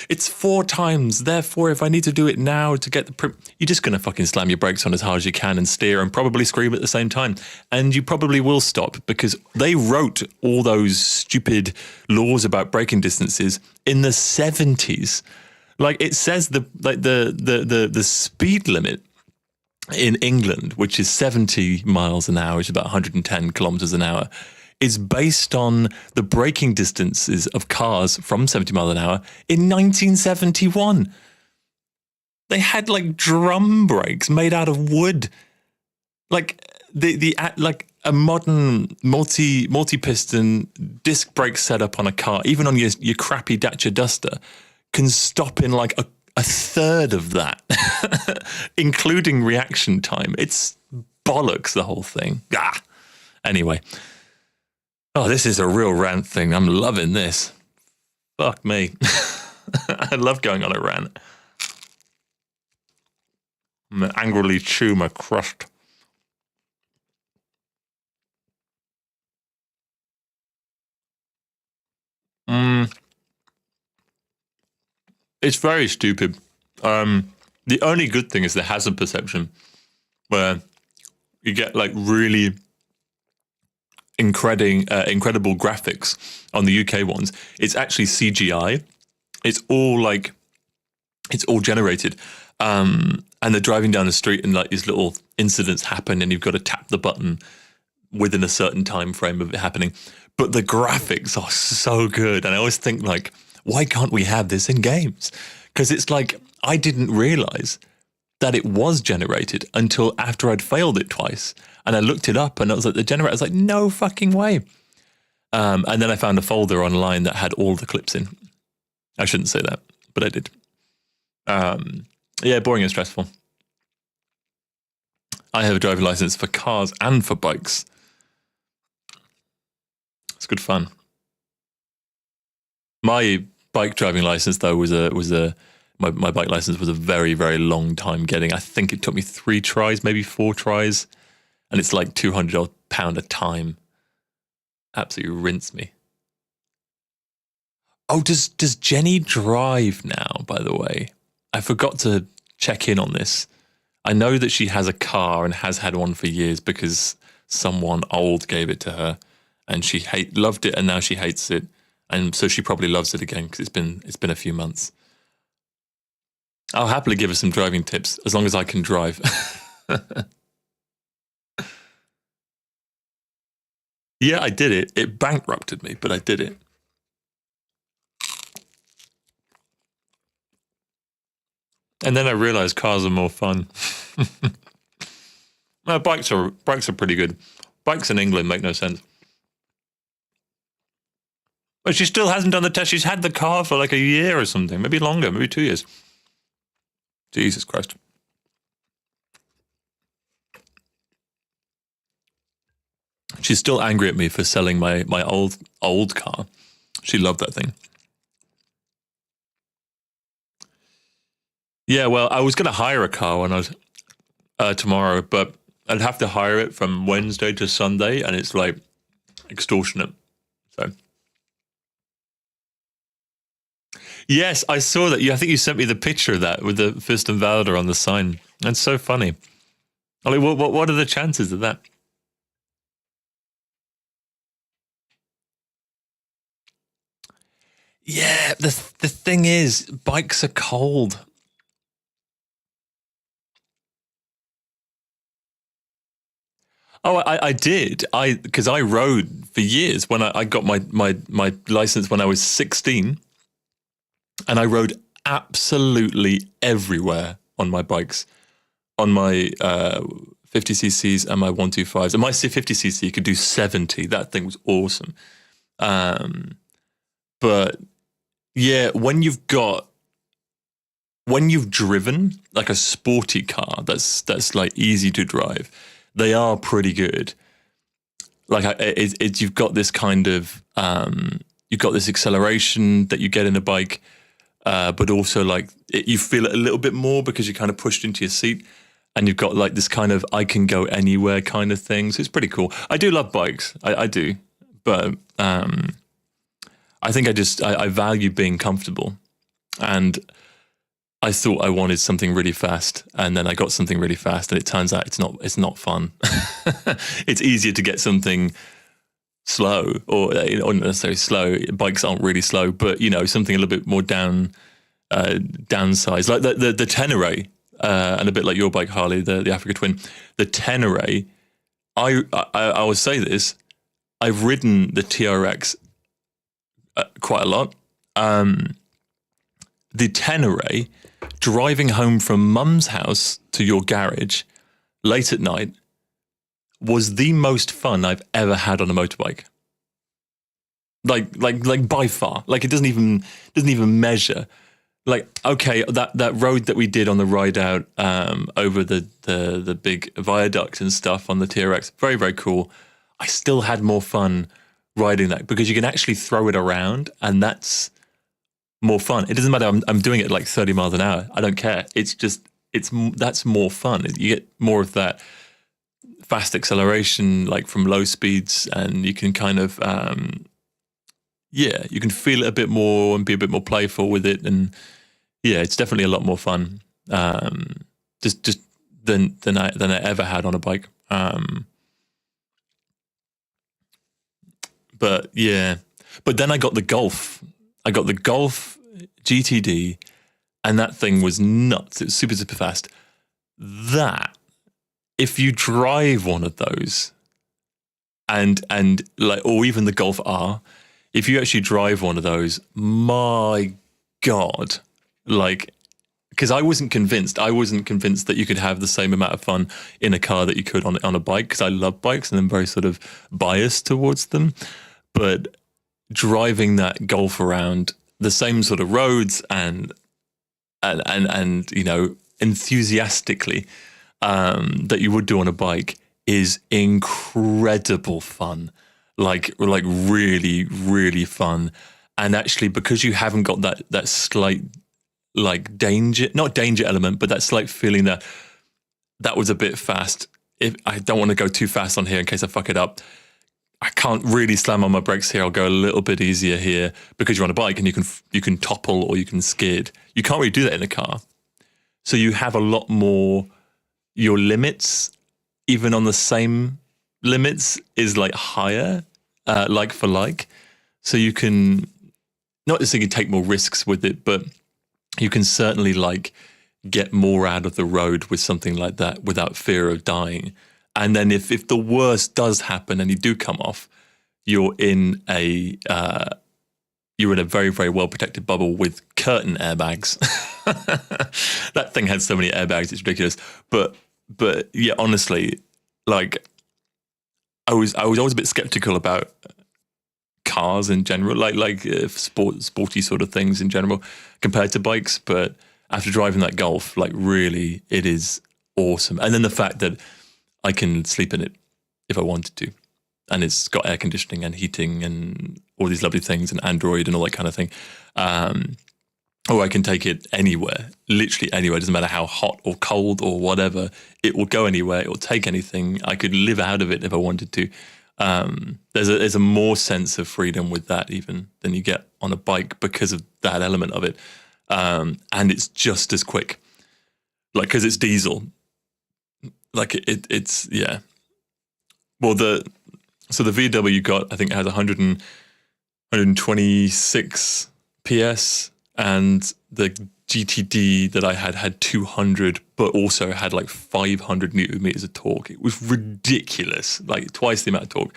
it's 4 times, therefore if I need to do it now to get you're just going to fucking slam your brakes on as hard as you can and steer and probably scream at the same time. And you probably will stop, because they wrote all those stupid laws about braking distances in the 70s. Like it says the speed limit in England, which is 70 miles an hour, which is about 110 kilometers an hour, is based on the braking distances of cars from 70 miles an hour in 1971. They had like drum brakes made out of wood, like like a modern multi-piston disc brake setup on a car, even on your crappy Dacia Duster, can stop in like a third of that, including reaction time. It's bollocks, the whole thing. Ah. Anyway. Oh, this is a real rant thing. I'm loving this. Fuck me. I love going on a rant. I'm gonna angrily chew my crust. It's very stupid. The only good thing is the hazard perception, where you get like really incredible graphics on the UK ones. It's actually CGI. It's all generated. And they're driving down the street and like these little incidents happen and you've got to tap the button within a certain time frame of it happening. But the graphics are so good. And I always think like, why can't we have this in games? Because it's like, I didn't realize that it was generated until after I'd failed it twice. And I looked it up and I was like, the generator, I was like, no fucking way. And then I found a folder online that had all the clips in. I shouldn't say that, but I did. Yeah, boring and stressful. I have a driving license for cars and for bikes. It's good fun. My bike driving license, though, my bike license was a very, very long time getting. I think it took me 3 tries, maybe 4 tries, and it's like £200 a time. Absolutely rinse me. Oh, does Jenny drive now, by the way? I forgot to check in on this. I know that she has a car and has had one for years because someone old gave it to her and she loved it and now she hates it. And so she probably loves it again because it's been a few months. I'll happily give her some driving tips as long as I can drive. Yeah, I did it. It bankrupted me, but I did it. And then I realized cars are more fun. No, bikes are pretty good. Bikes in England make no sense. But she still hasn't done the test. She's had the car for like a year or something, maybe longer, maybe 2 years. Jesus Christ. She's still angry at me for selling my old car. She loved that thing. Yeah, well, I was going to hire a car when I was tomorrow, but I'd have to hire it from Wednesday to Sunday, and it's like extortionate. So, yes, I saw that. I think you sent me the picture of that with the Fist and Valor on the sign. That's so funny. I mean, what are the chances of that? Yeah, the thing is, bikes are cold. Oh, I did. Because I rode for years when I got my license when I was 16, and I rode absolutely everywhere on my bikes, on my 50cc's and my 125s. And my 50cc could do 70. That thing was awesome. But yeah, when you've driven like a sporty car that's like easy to drive, they are pretty good. Like you've got this kind of you've got this acceleration that you get in a bike, but also like you feel it a little bit more because you're kind of pushed into your seat, and you've got like this kind of I can go anywhere kind of thing. So it's pretty cool. I do love bikes. I do, but I think I value being comfortable, and I thought I wanted something really fast, and then I got something really fast, and it turns out it's not fun. It's easier to get something slow, or not necessarily slow. Bikes aren't really slow, but something a little bit more downsized, like the Tenere, and a bit like your bike, Harley, the Africa Twin. The Tenere, I will say this: I've ridden the TRX quite a lot. The Tenere, driving home from mum's house to your garage late at night, was the most fun I've ever had on a motorbike. Like by far. Like it doesn't even measure. Like, okay, that road that we did on the ride out over the big viaduct and stuff on the TRX, very, very cool. I still had more fun riding that because you can actually throw it around, and that's more fun. It doesn't matter. I'm doing it like 30 miles an hour. I don't care. It's just that's more fun. You get more of that fast acceleration, like from low speeds, and you can kind of you can feel it a bit more and be a bit more playful with it, and yeah, it's definitely a lot more fun. Just than I ever had on a bike. But yeah, but then I got the Golf. I got the Golf GTD, and that thing was nuts. It was super, super fast. That, if you drive one of those, and like, or even the Golf R, if you actually drive one of those, my God, like, because I wasn't convinced that you could have the same amount of fun in a car that you could on a bike, because I love bikes and I'm very sort of biased towards them. But driving that Golf around the same sort of roads and you know, enthusiastically that you would do on a bike is incredible fun. Like really, really fun. And actually, because you haven't got that slight like not danger element, but that slight feeling that was a bit fast. If I don't want to go too fast on here in case I fuck it up, I can't really slam on my brakes here. I'll go a little bit easier here, because you're on a bike and you can topple or you can skid. You can't really do that in a car. So you have a lot more, your limits, even on the same limits, is like higher, like for like. So you can, not just saying you take more risks with it, but you can certainly like get more out of the road with something like that without fear of dying. And then if the worst does happen and you do come off, you're in a very, very well protected bubble with curtain airbags. That thing had so many airbags, it's ridiculous. But yeah, honestly, like I was always a bit skeptical about cars in general, like sporty sort of things in general compared to bikes. But after driving that Golf, like really, it is awesome. And then the fact that I can sleep in it if I wanted to. And it's got air conditioning and heating and all these lovely things and Android and all that kind of thing. Or I can take it anywhere, literally anywhere. It doesn't matter how hot or cold or whatever. It will go anywhere. It will take anything. I could live out of it if I wanted to. There's a more sense of freedom with that even than you get on a bike because of that element of it. And it's just as quick. Like, because it's diesel. Like it's yeah. Well, the VW you got, I think, has 126 PS, and the GTD that I had 200, but also had like 500 Newton meters of torque. It was ridiculous, like twice the amount of torque.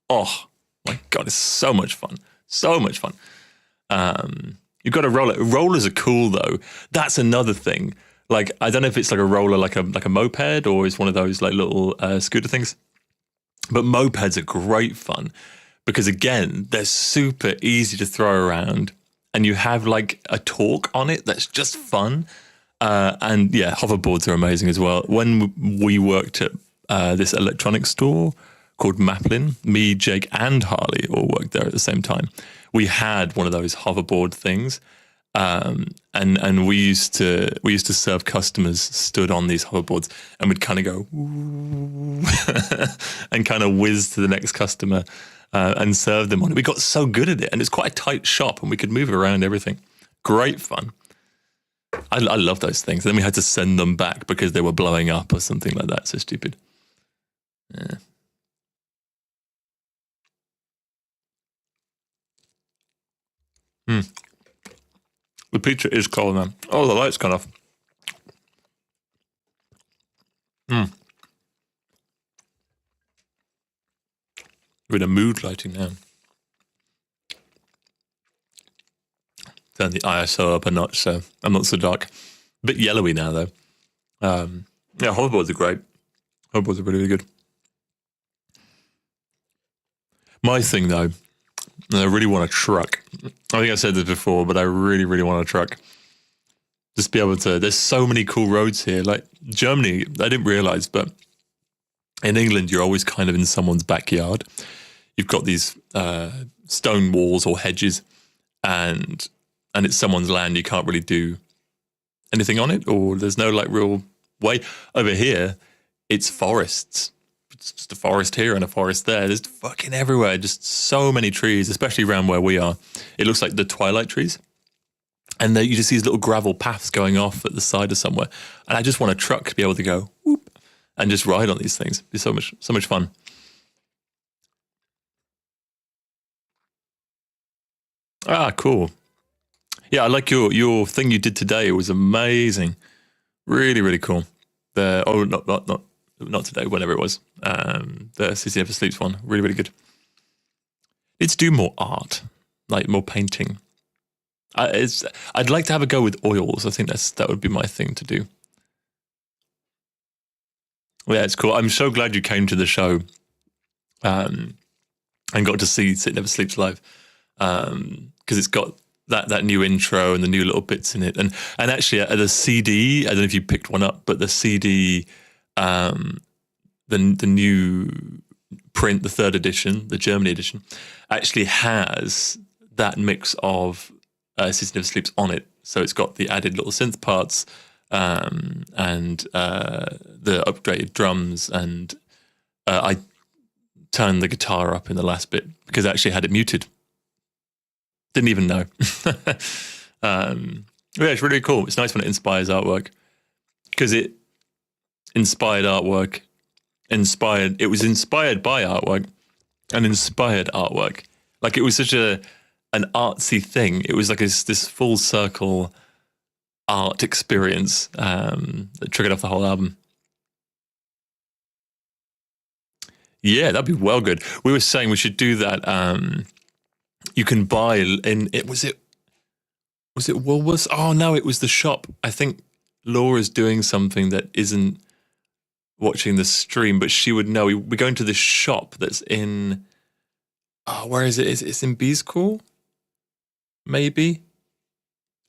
Oh my God, it's so much fun, so much fun. You've got a roller. Rollers are cool though. That's another thing. Like, I don't know if it's like a roller, like a moped, or it's one of those like little scooter things. But mopeds are great fun because, again, they're super easy to throw around, and you have like a torque on it that's just fun. And yeah, hoverboards are amazing as well. When we worked at this electronics store called Maplin, me, Jake, and Harley all worked there at the same time. We had one of those hoverboard things. And we used to serve customers stood on these hoverboards, and we'd kind of go and kind of whiz to the next customer and serve them on it. We got so good at it, and it's quite a tight shop, and we could move around everything. Great fun. I love those things. Then we had to send them back because they were blowing up or something like that. So stupid. Yeah. The pizza is cold now. Oh, the light's gone off. We're in a mood lighting now. Turn the ISO up a notch, so I'm not so dark. A bit yellowy now, though. Yeah, hoverboards are great. Hoverboards are really, really good. My thing, though, and I really want a truck. I think I said this before, but I really, really want a truck. Just be able to, there's so many cool roads here. Like Germany, I didn't realize, but in England, you're always kind of in someone's backyard. You've got these stone walls or hedges, and it's someone's land. You can't really do anything on it, or there's no like real way. Over here, it's forests. It's just a forest here and a forest there. There's fucking everywhere. Just so many trees, especially around where we are. It looks like the twilight trees. And you just see these little gravel paths going off at the side of somewhere. And I just want a truck to be able to go whoop and just ride on these things. It'd be so much fun. Ah, cool. Yeah, I like your thing you did today. It was amazing. Really, really cool. Not today, whenever it was. The City Never Sleeps one. Really, really good. Let's do more art, like more painting. I'd like to have a go with oils. I think that would be my thing to do. Well, yeah, it's cool. I'm so glad you came to the show and got to see City Never Sleeps live, because it's got that new intro and the new little bits in it. And actually, the CD, I don't know if you picked one up, but the CD, the new print, the 3rd edition, the Germany edition, actually has that mix of City Never Sleeps on it. So it's got the added little synth parts and the upgraded drums. And I turned the guitar up in the last bit because I actually had it muted. Didn't even know. Yeah, it's really cool. It's nice when it inspires artwork, because it inspired artwork. It was inspired by artwork and inspired artwork. Like, it was such an artsy thing. It was like this full circle art experience that triggered off the whole album. Yeah, that'd be well good. We were saying we should do that. You can buy was it Woolworths? Oh no, it was the shop. I think Laura's doing something that isn't watching the stream, but she would know. We go into this shop that's in, where is it? It's in Beescool, maybe.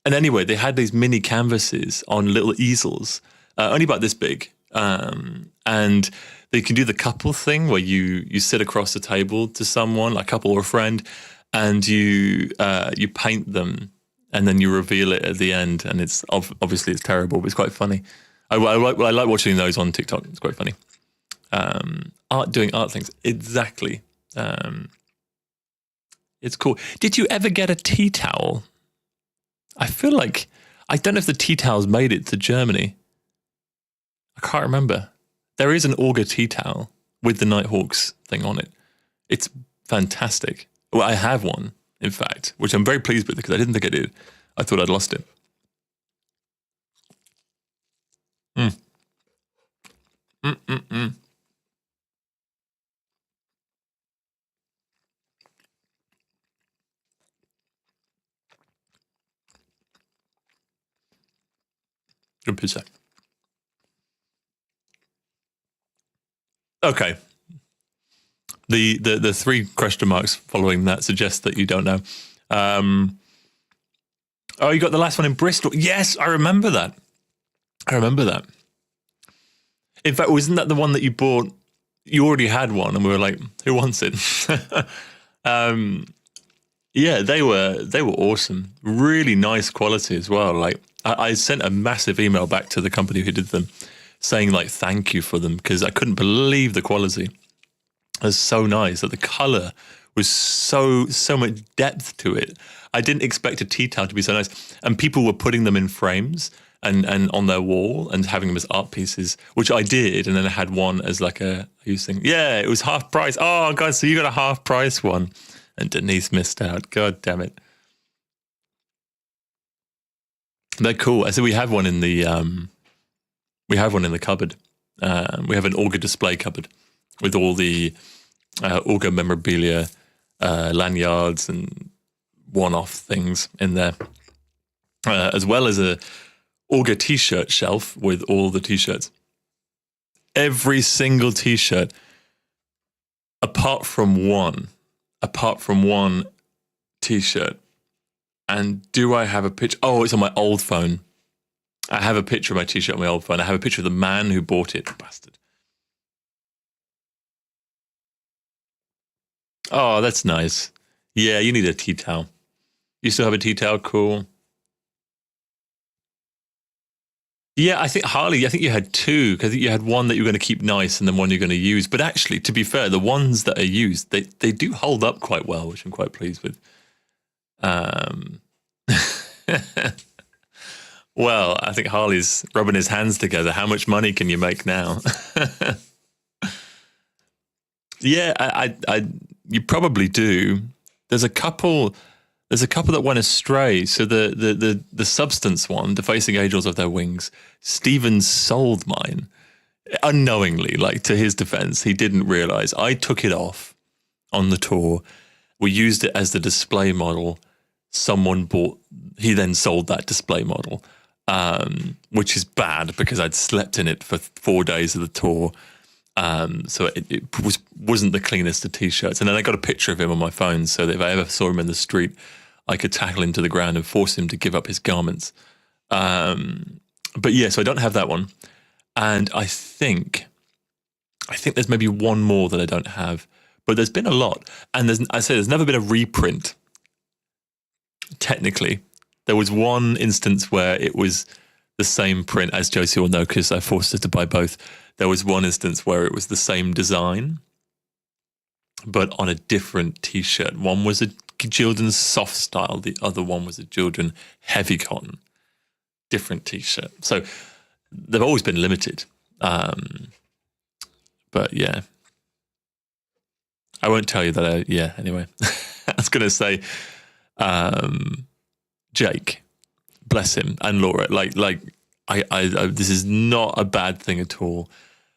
And anyway, they had these mini canvases on little easels, only about this big, and they can do the couple thing where you sit across the table to someone, like a couple or a friend, and you paint them, and then you reveal it at the end. And it's obviously it's terrible, but it's quite funny. I like watching those on TikTok. It's quite funny. Doing art things. Exactly. It's cool. Did you ever get a tea towel? I feel like, I don't know if the tea towels made it to Germany. I can't remember. There is an Auger tea towel with the Nighthawks thing on it. It's fantastic. Well, I have one, in fact, which I'm very pleased with, because I didn't think I did. I thought I'd lost it. Good pizza. Okay. The 3 question marks following that suggest that you don't know. You got the last one in Bristol. Yes, I remember that. In fact, wasn't that the one that you bought? You already had one, and we were like, "Who wants it?" Yeah, they were awesome. Really nice quality as well. Like, I sent a massive email back to the company who did them, saying like thank you for them, because I couldn't believe the quality. It was so nice that the color was so much depth to it. I didn't expect a tea towel to be so nice, and people were putting them in frames and on their wall and having them as art pieces, which I did, and then I had one as like a thing. Yeah, it was half price. Oh God, so you got a half price one, and Denise missed out. God damn it. They're cool. I said we have one in the cupboard. We have an Auger display cupboard with all the Auger memorabilia, lanyards, and one-off things in there, as well as a Auger t-shirt shelf with all the t-shirts. Every single t-shirt, apart from one t-shirt. And do I have a picture? Oh, it's on my old phone. I have a picture of my t-shirt on my old phone. I have a picture of the man who bought it. Bastard. Oh, that's nice. Yeah, you need a tea towel. You still have a tea towel? Cool. Yeah, I think Harley, I think you had two, because you had one that you were going to keep nice and then one you're going to use. But actually, to be fair, the ones that are used, they do hold up quite well, which I'm quite pleased with. Well, I think Harley's rubbing his hands together. How much money can you make now? Yeah, you probably do. There's a couple that went astray. So the substance one, the facing angels of their wings, Steven sold mine unknowingly. Like, to his defense, he didn't realize I took it off on the tour. We used it as the display model. He then sold that display model, which is bad because I'd slept in it for 4 days of the tour. So it wasn't the cleanest of t-shirts. And then I got a picture of him on my phone so that if I ever saw him in the street, I could tackle him to the ground and force him to give up his garments. But yeah, so I don't have that one. And I think there's maybe one more that I don't have, but there's been a lot. And there's never been a reprint. Technically, there was one instance where it was the same print, as Josie will know, because I forced her to buy both. There was one instance where it was the same design, but on a different t-shirt. One was a Jildan soft style. The other one was a Jildan heavy cotton. Different t-shirt. So they've always been limited. But yeah. I won't tell you that. Anyway. I was going to say, Jake, bless him, and Laura, I this is not a bad thing at all.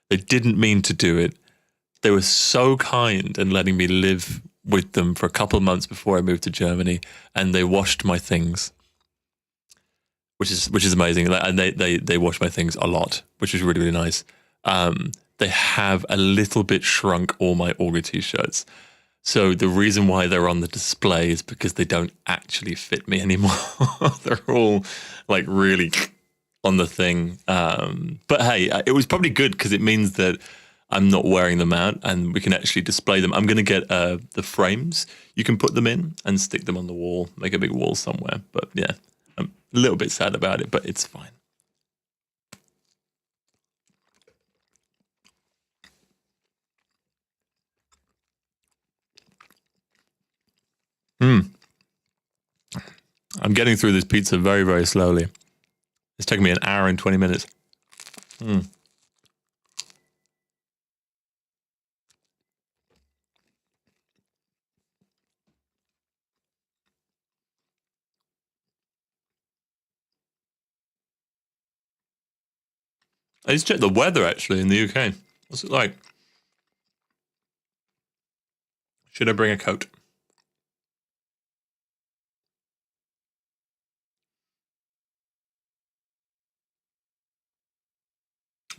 They didn't mean to do it. They were so kind in letting me live with them for a couple of months before I moved to Germany, and they washed my things, which is amazing. And they washed my things a lot, which was really, really nice. They have a little bit shrunk all my Auger t-shirts. So the reason why they're on the display is because they don't actually fit me anymore. They're all like really on the thing. But hey, it was probably good because it means that I'm not wearing them out and we can actually display them. I'm going to get the frames. You can put them in and stick them on the wall, make a big wall somewhere. But yeah, I'm a little bit sad about it, but it's fine. I'm getting through this pizza very, very slowly. It's taken me an hour and 20 minutes. I just checked the weather, actually, in the UK. What's it like? Should I bring a coat?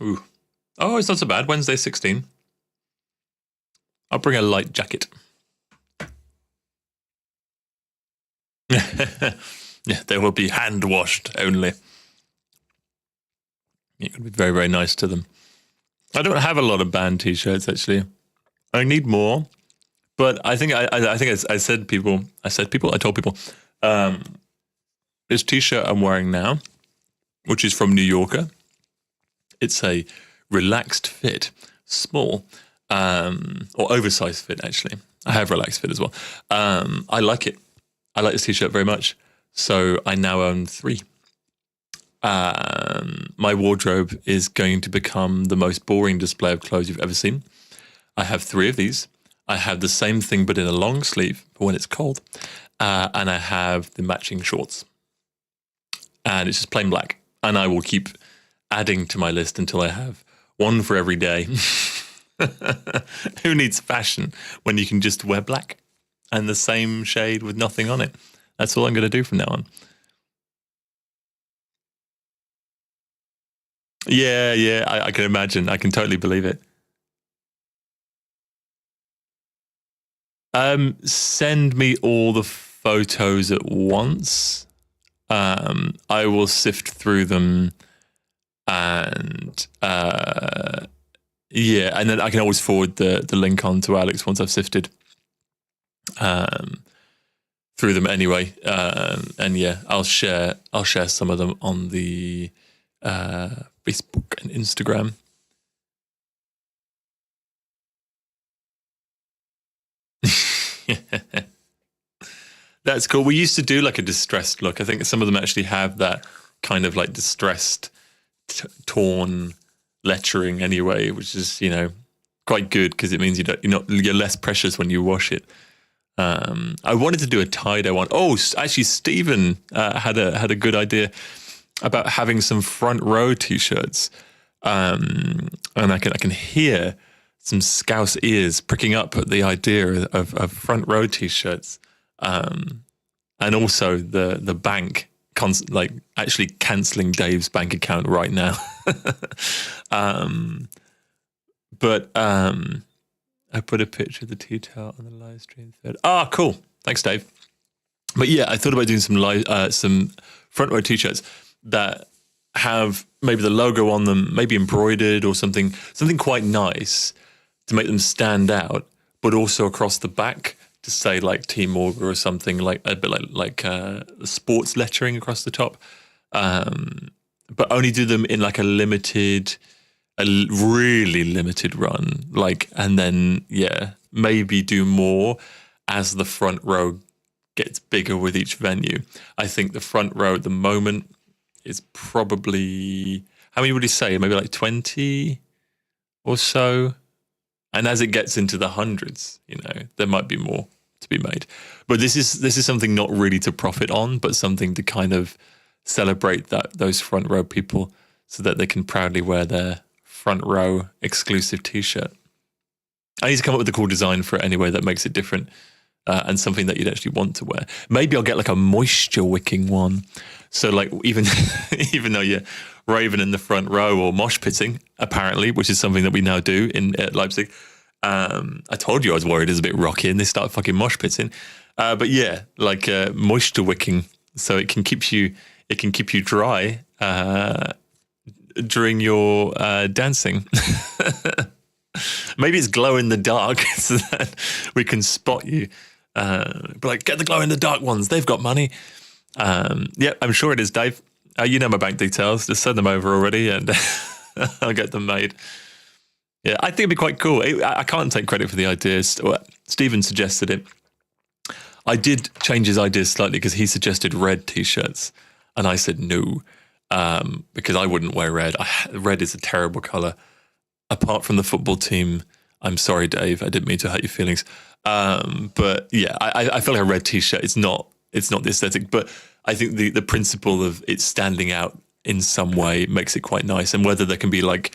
Ooh. Oh, it's not so bad. Wednesday, 16. I'll bring a light jacket. Yeah, they will be hand-washed only. You're going to be very, very nice to them. I don't have a lot of band t-shirts, actually. I need more. But I think I told people, this t-shirt I'm wearing now, which is from New Yorker. It's a relaxed fit, small, or oversized fit, actually. I have relaxed fit as well. I like it. I like this t-shirt very much. So I now own 3. My wardrobe is going to become the most boring display of clothes you've ever seen. I have 3 of these. I have the same thing but in a long sleeve for when it's cold. And I have the matching shorts. And it's just plain black. And I will keep adding to my list until I have one for every day. Who needs fashion when you can just wear black and the same shade with nothing on it? That's all I'm going to do from now on. Yeah, I can imagine. I can totally believe it. Send me all the photos at once. I will sift through them, and yeah, and then I can always forward the link on to Alex once I've sifted through them anyway. And yeah, I'll share some of them on the Facebook and Instagram. That's cool. We used to do like a distressed look. I think some of them actually have that kind of like distressed, torn lettering anyway, which is, you know, quite good because it means you're less precious when you wash it. I wanted to do a tie-dye one. Oh, actually, Stephen had a good idea about having some front row t-shirts, and I can hear some Scouse ears pricking up at the idea of front row t-shirts, and also the bank like actually cancelling Dave's bank account right now. But I put a picture of the tea towel on the live stream thread. Ah, cool. Thanks, Dave. But yeah, I thought about doing some front row t-shirts that have maybe the logo on them, maybe embroidered or something quite nice to make them stand out, but also across the back to say like Team Auger or something, like a bit like sports lettering across the top. But only do them in like a really limited run, like, and then yeah, maybe do more as the front row gets bigger with each venue. I think the front row at the moment is probably, how many would you say? Maybe like 20 or so. And as it gets into the hundreds, you know, there might be more to be made. But this is something not really to profit on, but something to kind of celebrate those front row people so that they can proudly wear their front row exclusive t-shirt. I need to come up with a cool design for it anyway that makes it different, and something that you'd actually want to wear. Maybe I'll get like a moisture wicking one. So like even though you're raving in the front row or mosh pitting, apparently, which is something that we now do at Leipzig. I told you I was worried it's a bit rocky and they start fucking mosh pitting. But yeah, like moisture wicking, so it can keep you dry during your dancing. Maybe it's glow in the dark so that we can spot you. But like, get the glow in the dark ones. They've got money. Yeah, I'm sure it is, Dave. You know my bank details. Just send them over already, and I'll get them made. Yeah, I think it'd be quite cool. I can't take credit for the idea. Stephen suggested it. I did change his idea slightly because he suggested red t-shirts, and I said no, because I wouldn't wear red. Red is a terrible color. Apart from the football team, I'm sorry, Dave. I didn't mean to hurt your feelings. But yeah, I feel like a red t-shirt. It's not the aesthetic, but I think the principle of it standing out in some way makes it quite nice. And whether there can be like,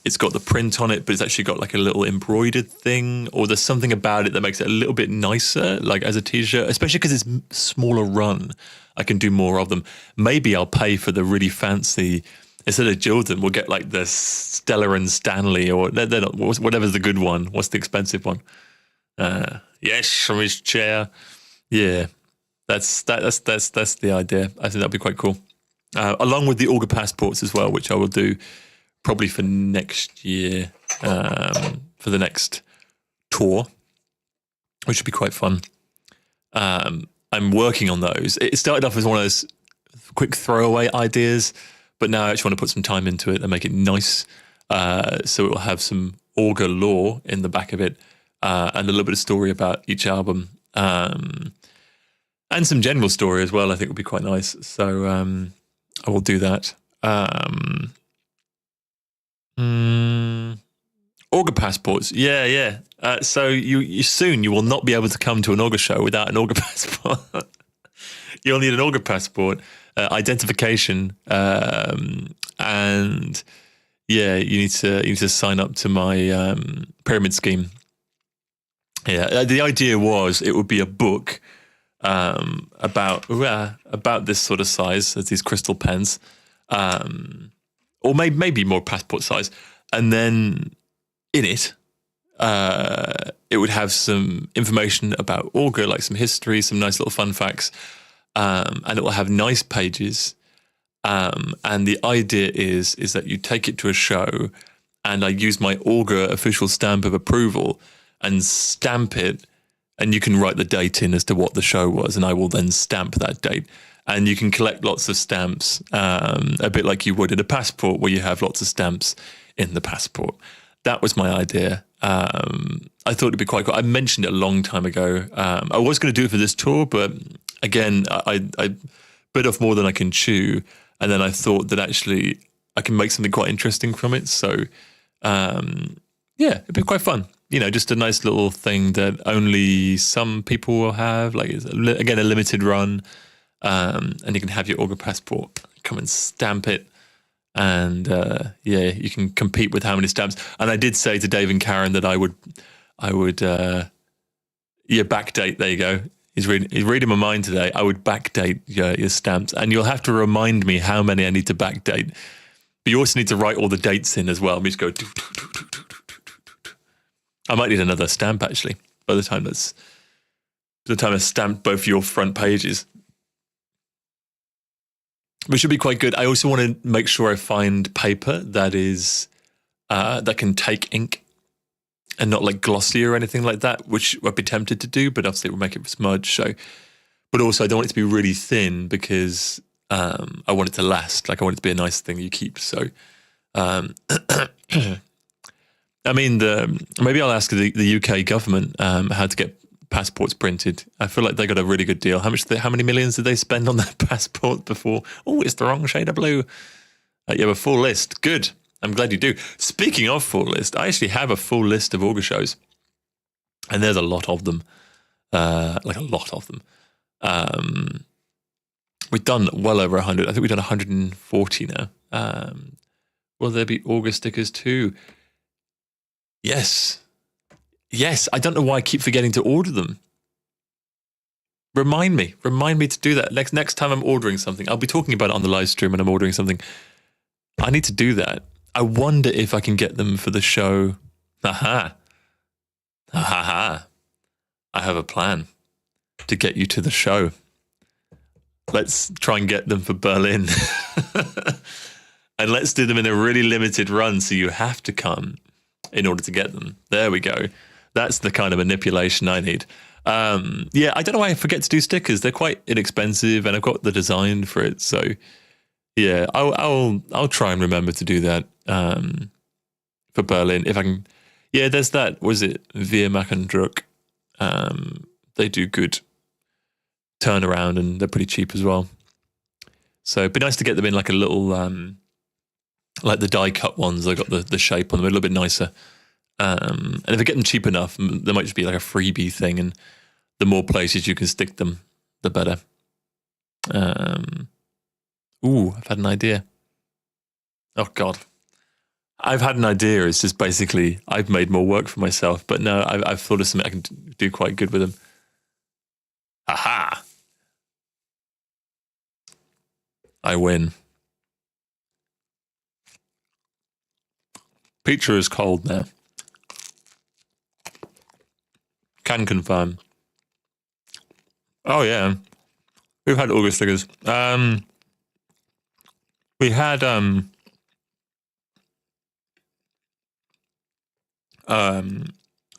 it's got the print on it, but it's actually got like a little embroidered thing, or there's something about it that makes it a little bit nicer, like as a t-shirt, especially because it's smaller run. I can do more of them. Maybe I'll pay for the really fancy, instead of Jordan, we'll get like the Stella and Stanley, or they're not, whatever's the good one. What's the expensive one? Yes, from his chair. Yeah, that's the idea. I think that'd be quite cool. Along with the Auger passports as well, which I will do probably for next year, for the next tour, which would be quite fun. I'm working on those. It started off as one of those quick throwaway ideas, but now I actually want to put some time into it and make it nice. So it will have some Auger lore in the back of it, and a little bit of story about each album, and some general story as well. I think would be quite nice. So I will do that. Auger passports, yeah. So you soon you will not be able to come to an Auger show without an Auger passport. You'll need an Auger passport, identification, and Yeah, you need to sign up to my pyramid scheme. Yeah, the idea was it would be a book about this sort of size as these crystal pens, or maybe more passport size, and then in it. It would have some information about Auger, like some history, some nice little fun facts, and it will have nice pages. And the idea is that you take it to a show, and I use my Auger official stamp of approval and stamp it, and you can write the date in as to what the show was, and I will then stamp that date. And you can collect lots of stamps, a bit like you would in a passport, where you have lots of stamps in the passport. That was my idea. I thought it'd be quite cool. I mentioned it a long time ago. I was going to do it for this tour, but again, I bit off more than I can chew. And then I thought that actually I can make something quite interesting from it. So, yeah, it'd be quite fun. Just a nice little thing that only some people will have. Like, again, a limited run. And you can have your Auger passport, come and stamp it. And yeah, you can compete with how many stamps. And I did say to Dave and Karen that I would backdate. There you go. He's reading my mind today. I would backdate your stamps, and you'll have to remind me how many I need to backdate. But you also need to write all the dates in as well. We just go. I might need another stamp actually. By the time I stamped both your front pages. Which should be quite good. I also want to make sure I find paper that is that can take ink and not like glossy or anything like that, which I'd be tempted to do, but obviously it will make it smudge. So, but also I don't want it to be really thin because I want it to last. Like I want it to be a nice thing you keep. So, I mean, maybe I'll ask the UK government how to get passports printed. I feel like they got a really good deal. How many millions did they spend on that passport before? Oh, it's the wrong shade of blue. You have a full list. Good. I'm glad you do. Speaking of full list, I actually have a full list of Auger shows, and there's a lot of them. Like a lot of them. We've done well over 100. I think we've done 140 now. Will there be Auger stickers too? Yes. Yes, I don't know why I keep forgetting to order them. Remind me to do that. Next time I'm ordering something, I'll be talking about it on the live stream when I'm ordering something. I need to do that. I wonder if I can get them for the show. Aha. I have a plan to get you to the show. Let's try and get them for Berlin. And let's do them in a really limited run, so you have to come in order to get them. There we go. That's the kind of manipulation I need. Yeah, I don't know why I forget to do stickers. They're quite inexpensive, and I've got the design for it. So, yeah, I'll try and remember to do that for Berlin if I can. Yeah, there's that. Was it Via Machendruck? They do good turnaround, and they're pretty cheap as well. So it'd be nice to get them in like a little, like the die cut ones. I got the shape on them a little bit nicer. And if I get them cheap enough, there might just be like a freebie thing, and the more places you can stick them, the better. Ooh, I've had an idea. Oh God, I've had an idea. It's just basically I've made more work for myself, but no, I've thought of something I can do quite good with them. Aha! I win. Pizza is cold now. Can confirm. Oh yeah, we've had Auger stickers. We had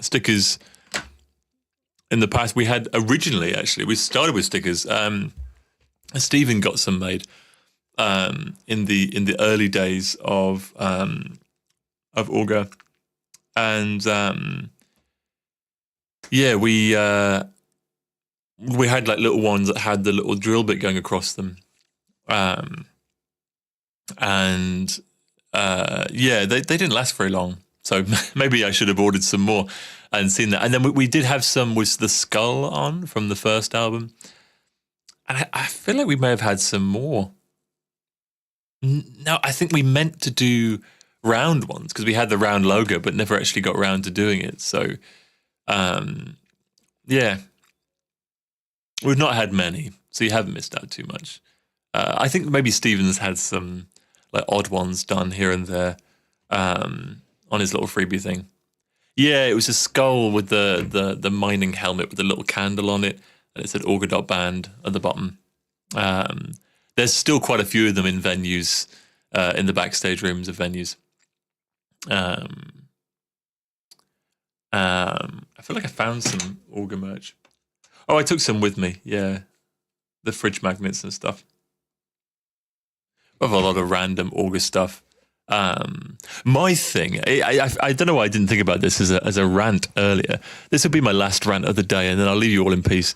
stickers in the past. We had originally, actually, we started with stickers. Stephen got some made in the early days of Auger, and yeah, we had like little ones that had the little drill bit going across them, and yeah, they didn't last very long. So maybe I should have ordered some more and seen that. And then we did have some with the skull on from the first album, and I feel like we may have had some more. No, I think we meant to do round ones because we had the round logo, but never actually got around to doing it. So, yeah, we've not had many, so you haven't missed out too much. I think maybe Stevens had some like odd ones done here and there on his little freebie thing. Yeah, it was a skull with the mining helmet with a little candle on it, and it said Auger.band at the bottom. There's still quite a few of them in venues, in the backstage rooms of venues. I feel like I found some Auger merch. Oh, I took some with me. Yeah, the fridge magnets and stuff. I have a lot of random Auger stuff. My thing, I don't know why I didn't think about this as a rant earlier. This will be my last rant of the day, and then I'll leave you all in peace.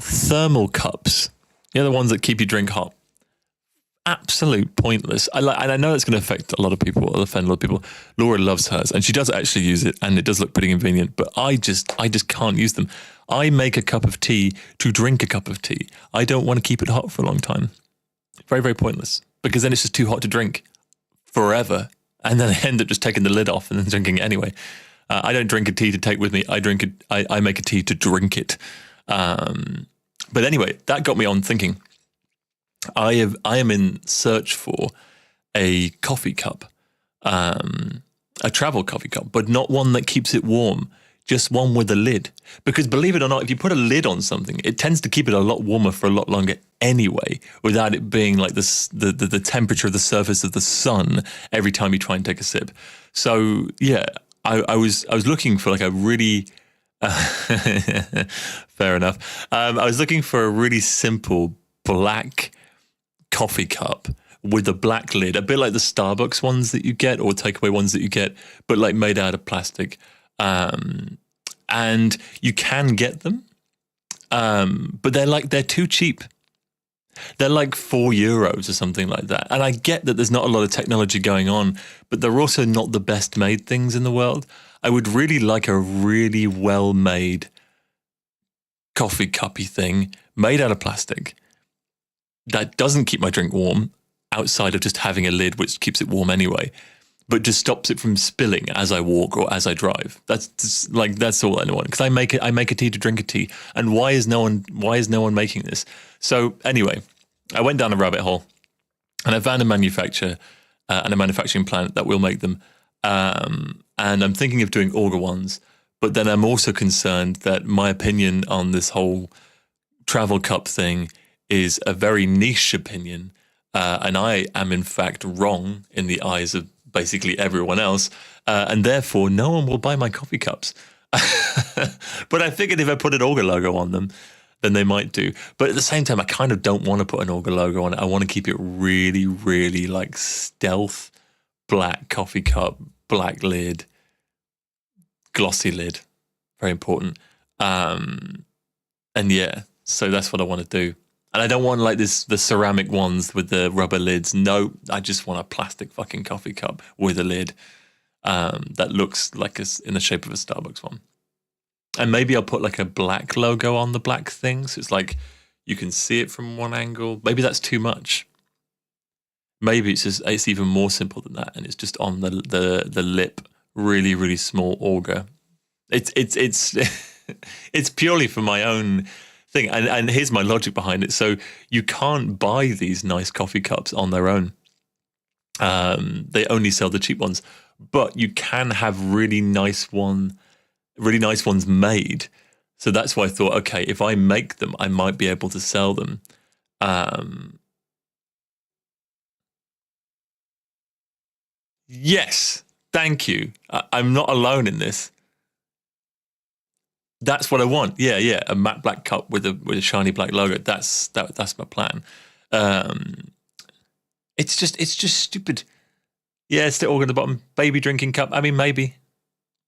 Thermal cups, the ones that keep your drink hot. Absolute pointless. And I know it's going to affect a lot of people, or offend a lot of people. Laura loves hers, and she does actually use it, and it does look pretty convenient. But I just can't use them. I make a cup of tea to drink a cup of tea. I don't want to keep it hot for a long time. Very, very pointless. Because then it's just too hot to drink forever, and then I end up just taking the lid off and then drinking it anyway. I don't drink a tea to take with me. I make a tea to drink it. But anyway, that got me on thinking. I am in search for a coffee cup, a travel coffee cup, but not one that keeps it warm, just one with a lid. Because believe it or not, if you put a lid on something, it tends to keep it a lot warmer for a lot longer anyway, without it being like this, the temperature of the surface of the sun every time you try and take a sip. So yeah, I was looking for like a really fair enough. I was looking for a really simple black coffee cup with a black lid, a bit like the Starbucks ones that you get or takeaway ones that you get, but like made out of plastic. And you can get them, but they're too cheap. They're like €4 or something like that. And I get that there's not a lot of technology going on, but they're also not the best made things in the world. I would really like a really well made coffee cuppy thing made out of plastic that doesn't keep my drink warm outside of just having a lid which keeps it warm anyway, but just stops it from spilling as I walk or as I drive. That's all I want, because I make a tea to drink a tea. And why is no one making this? So anyway, I went down a rabbit hole and I found a manufacturer and a manufacturing plant that will make them. And I'm thinking of doing Auger ones, but then I'm also concerned that my opinion on this whole travel cup thing is a very niche opinion, and I am in fact wrong in the eyes of basically everyone else, and therefore no one will buy my coffee cups. But I figured if I put an Auger logo on them, then they might do. But at the same time, I kind of don't want to put an Auger logo on it. I want to keep it really, really like stealth, black coffee cup, black lid, glossy lid, very important. And yeah, so that's what I want to do. And I don't want like the ceramic ones with the rubber lids. No, I just want a plastic fucking coffee cup with a lid that looks like in the shape of a Starbucks one. And maybe I'll put like a black logo on the black thing, so it's like you can see it from one angle. Maybe that's too much. Maybe it's even more simple than that, and it's just on the lip, really, really small Auger. It's it's purely for my own thing, and here's my logic behind it. So you can't buy these nice coffee cups on their own. They only sell the cheap ones, but you can have really nice ones made. So that's why I thought, okay, if I make them, I might be able to sell them. Yes, thank you. I'm not alone in this. That's what I want. Yeah, a matte black cup with a shiny black logo. That's my plan. It's just stupid. Yeah, it's the Auger at the bottom. Baby drinking cup. I mean, maybe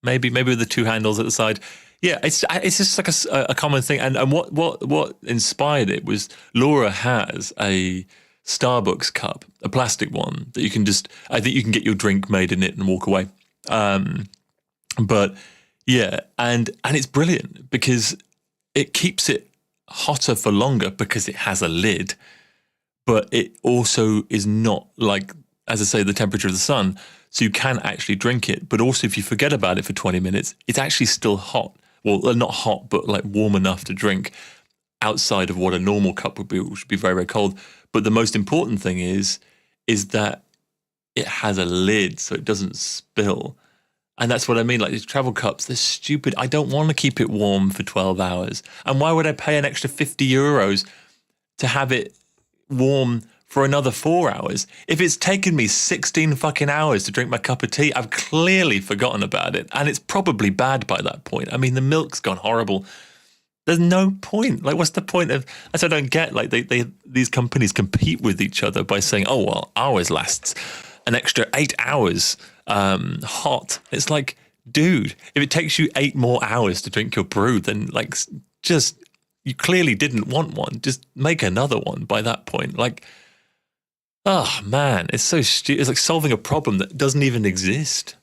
with the two handles at the side. Yeah, it's just like a common thing. And what inspired it was Laura has a Starbucks cup, a plastic one that you can I think you can get your drink made in it and walk away. But yeah, and it's brilliant because it keeps it hotter for longer because it has a lid, but it also is not like as I say, the temperature of the sun, so you can actually drink it. But also, if you forget about it for 20 minutes, it's actually still hot. Well, not hot, but like warm enough to drink outside of what a normal cup would be, which would be very, very cold. But the most important thing is that it has a lid so it doesn't spill. And that's what I mean. Like these travel cups, they're stupid. I don't want to keep it warm for 12 hours. And why would I pay an extra 50 euros to have it warm for another 4 hours? If it's taken me 16 fucking hours to drink my cup of tea, I've clearly forgotten about it. And it's probably bad by that point. I mean, the milk's gone horrible. There's no point. Like, what's the point of? That's what I don't get. Like, these companies compete with each other by saying, "Oh well, ours lasts an extra 8 hours hot." It's like, dude, if it takes you 8 more hours to drink your brew, then like, just you clearly didn't want one. Just make another one. By that point, like, oh man, it's so stupid. It's like solving a problem that doesn't even exist.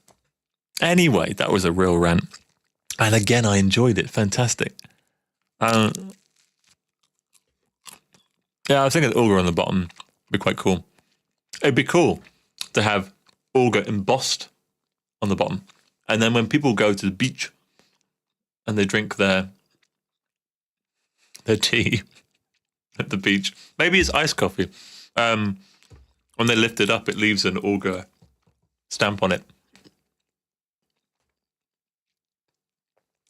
Anyway, that was a real rant, and again, I enjoyed it. Fantastic. Yeah, I was thinking Auger on the bottom would be quite cool. It'd be cool to have Auger embossed on the bottom. And then when people go to the beach and they drink their tea at the beach, maybe it's iced coffee. When they lift it up, it leaves an Auger stamp on it.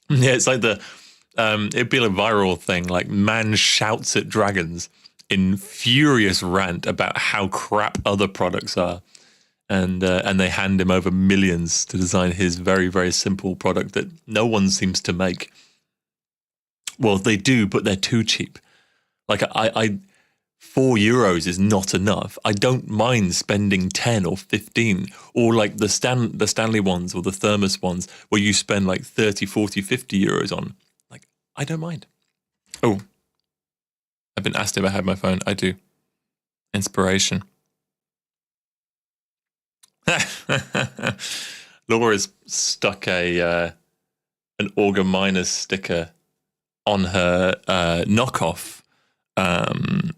Yeah, it's like it'd be a viral thing, like man shouts at dragons in furious rant about how crap other products are, and they hand him over millions to design his very, very simple product that no one seems to make. Well, they do, but they're too cheap. Like I 4 euros is not enough. I don't mind spending 10 or 15, or like the Stanley ones or the thermos ones where you spend like 30, 40, 50 euros on. I don't mind. Oh, I've been asked if I had my phone. I do. Inspiration. Laura's stuck an Auger Miners sticker on her knockoff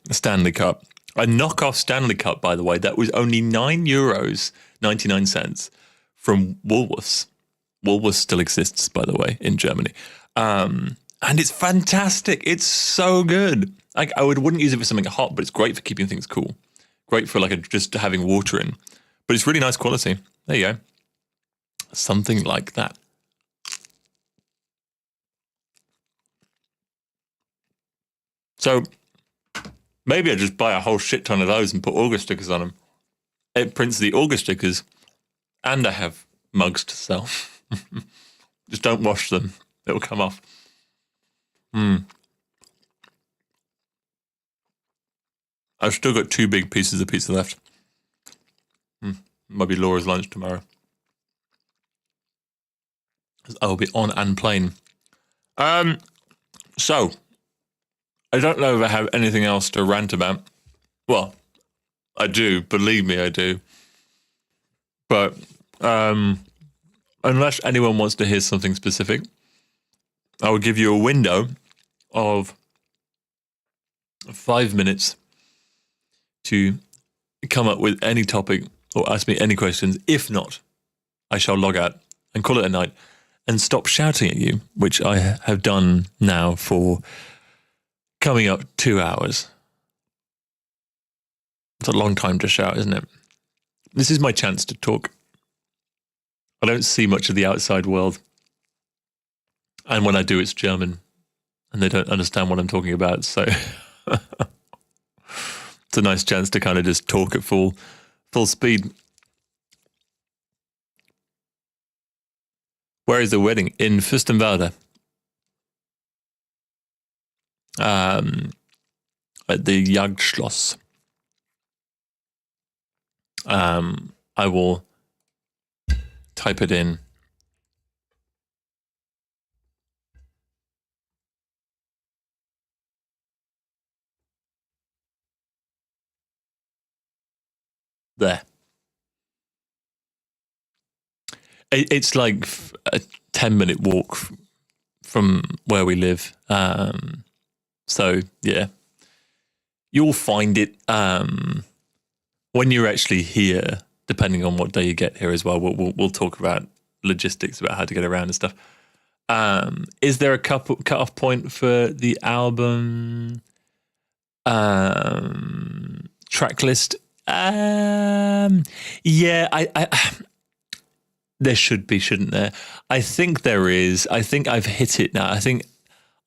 Stanley Cup. A knockoff Stanley Cup, by the way, that was only €9.99 from Woolworths. Woolworths still exists, by the way, in Germany. And it's fantastic. It's so good. Like, I wouldn't use it for something hot, but it's great for keeping things cool. Great for just having water in. But it's really nice quality. There you go. Something like that. So maybe I just buy a whole shit ton of those and put Auger stickers on them. It prints the Auger stickers, and I have mugs to sell. Just don't wash them. It'll come off. I've still got 2 big pieces of pizza left. Might be Laura's lunch tomorrow. I'll be on and plain. So, I don't know if I have anything else to rant about. Well, I do. Believe me, I do. But unless anyone wants to hear something specific, I will give you a window of 5 minutes to come up with any topic or ask me any questions. If not, I shall log out and call it a night and stop shouting at you, which I have done now for coming up 2 hours. It's a long time to shout, isn't it? This is my chance to talk. I don't see much of the outside world. And when I do, it's German. And they don't understand what I'm talking about. So it's a nice chance to kind of just talk at full speed. Where is the wedding? In Fürstenwalde. At the Jagdschloss. I will type it in. There. It's like a 10-minute walk from where we live. So, yeah. You'll find it when you're actually here. depending on what day you get here as well. We'll talk about logistics about how to get around and stuff. Is there a cut-off point for the album track list? Yeah, I there should be, shouldn't there? I think there is. I think I've hit it now. I think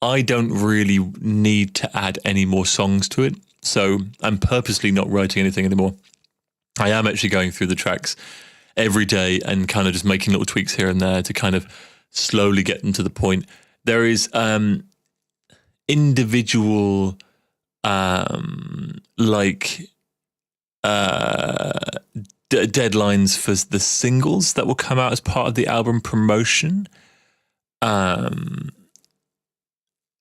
I don't really need to add any more songs to it. So I'm purposely not writing anything anymore. I am actually going through the tracks every day and kind of just making little tweaks here and there to kind of slowly get them to the point. There is individual deadlines for the singles that will come out as part of the album promotion.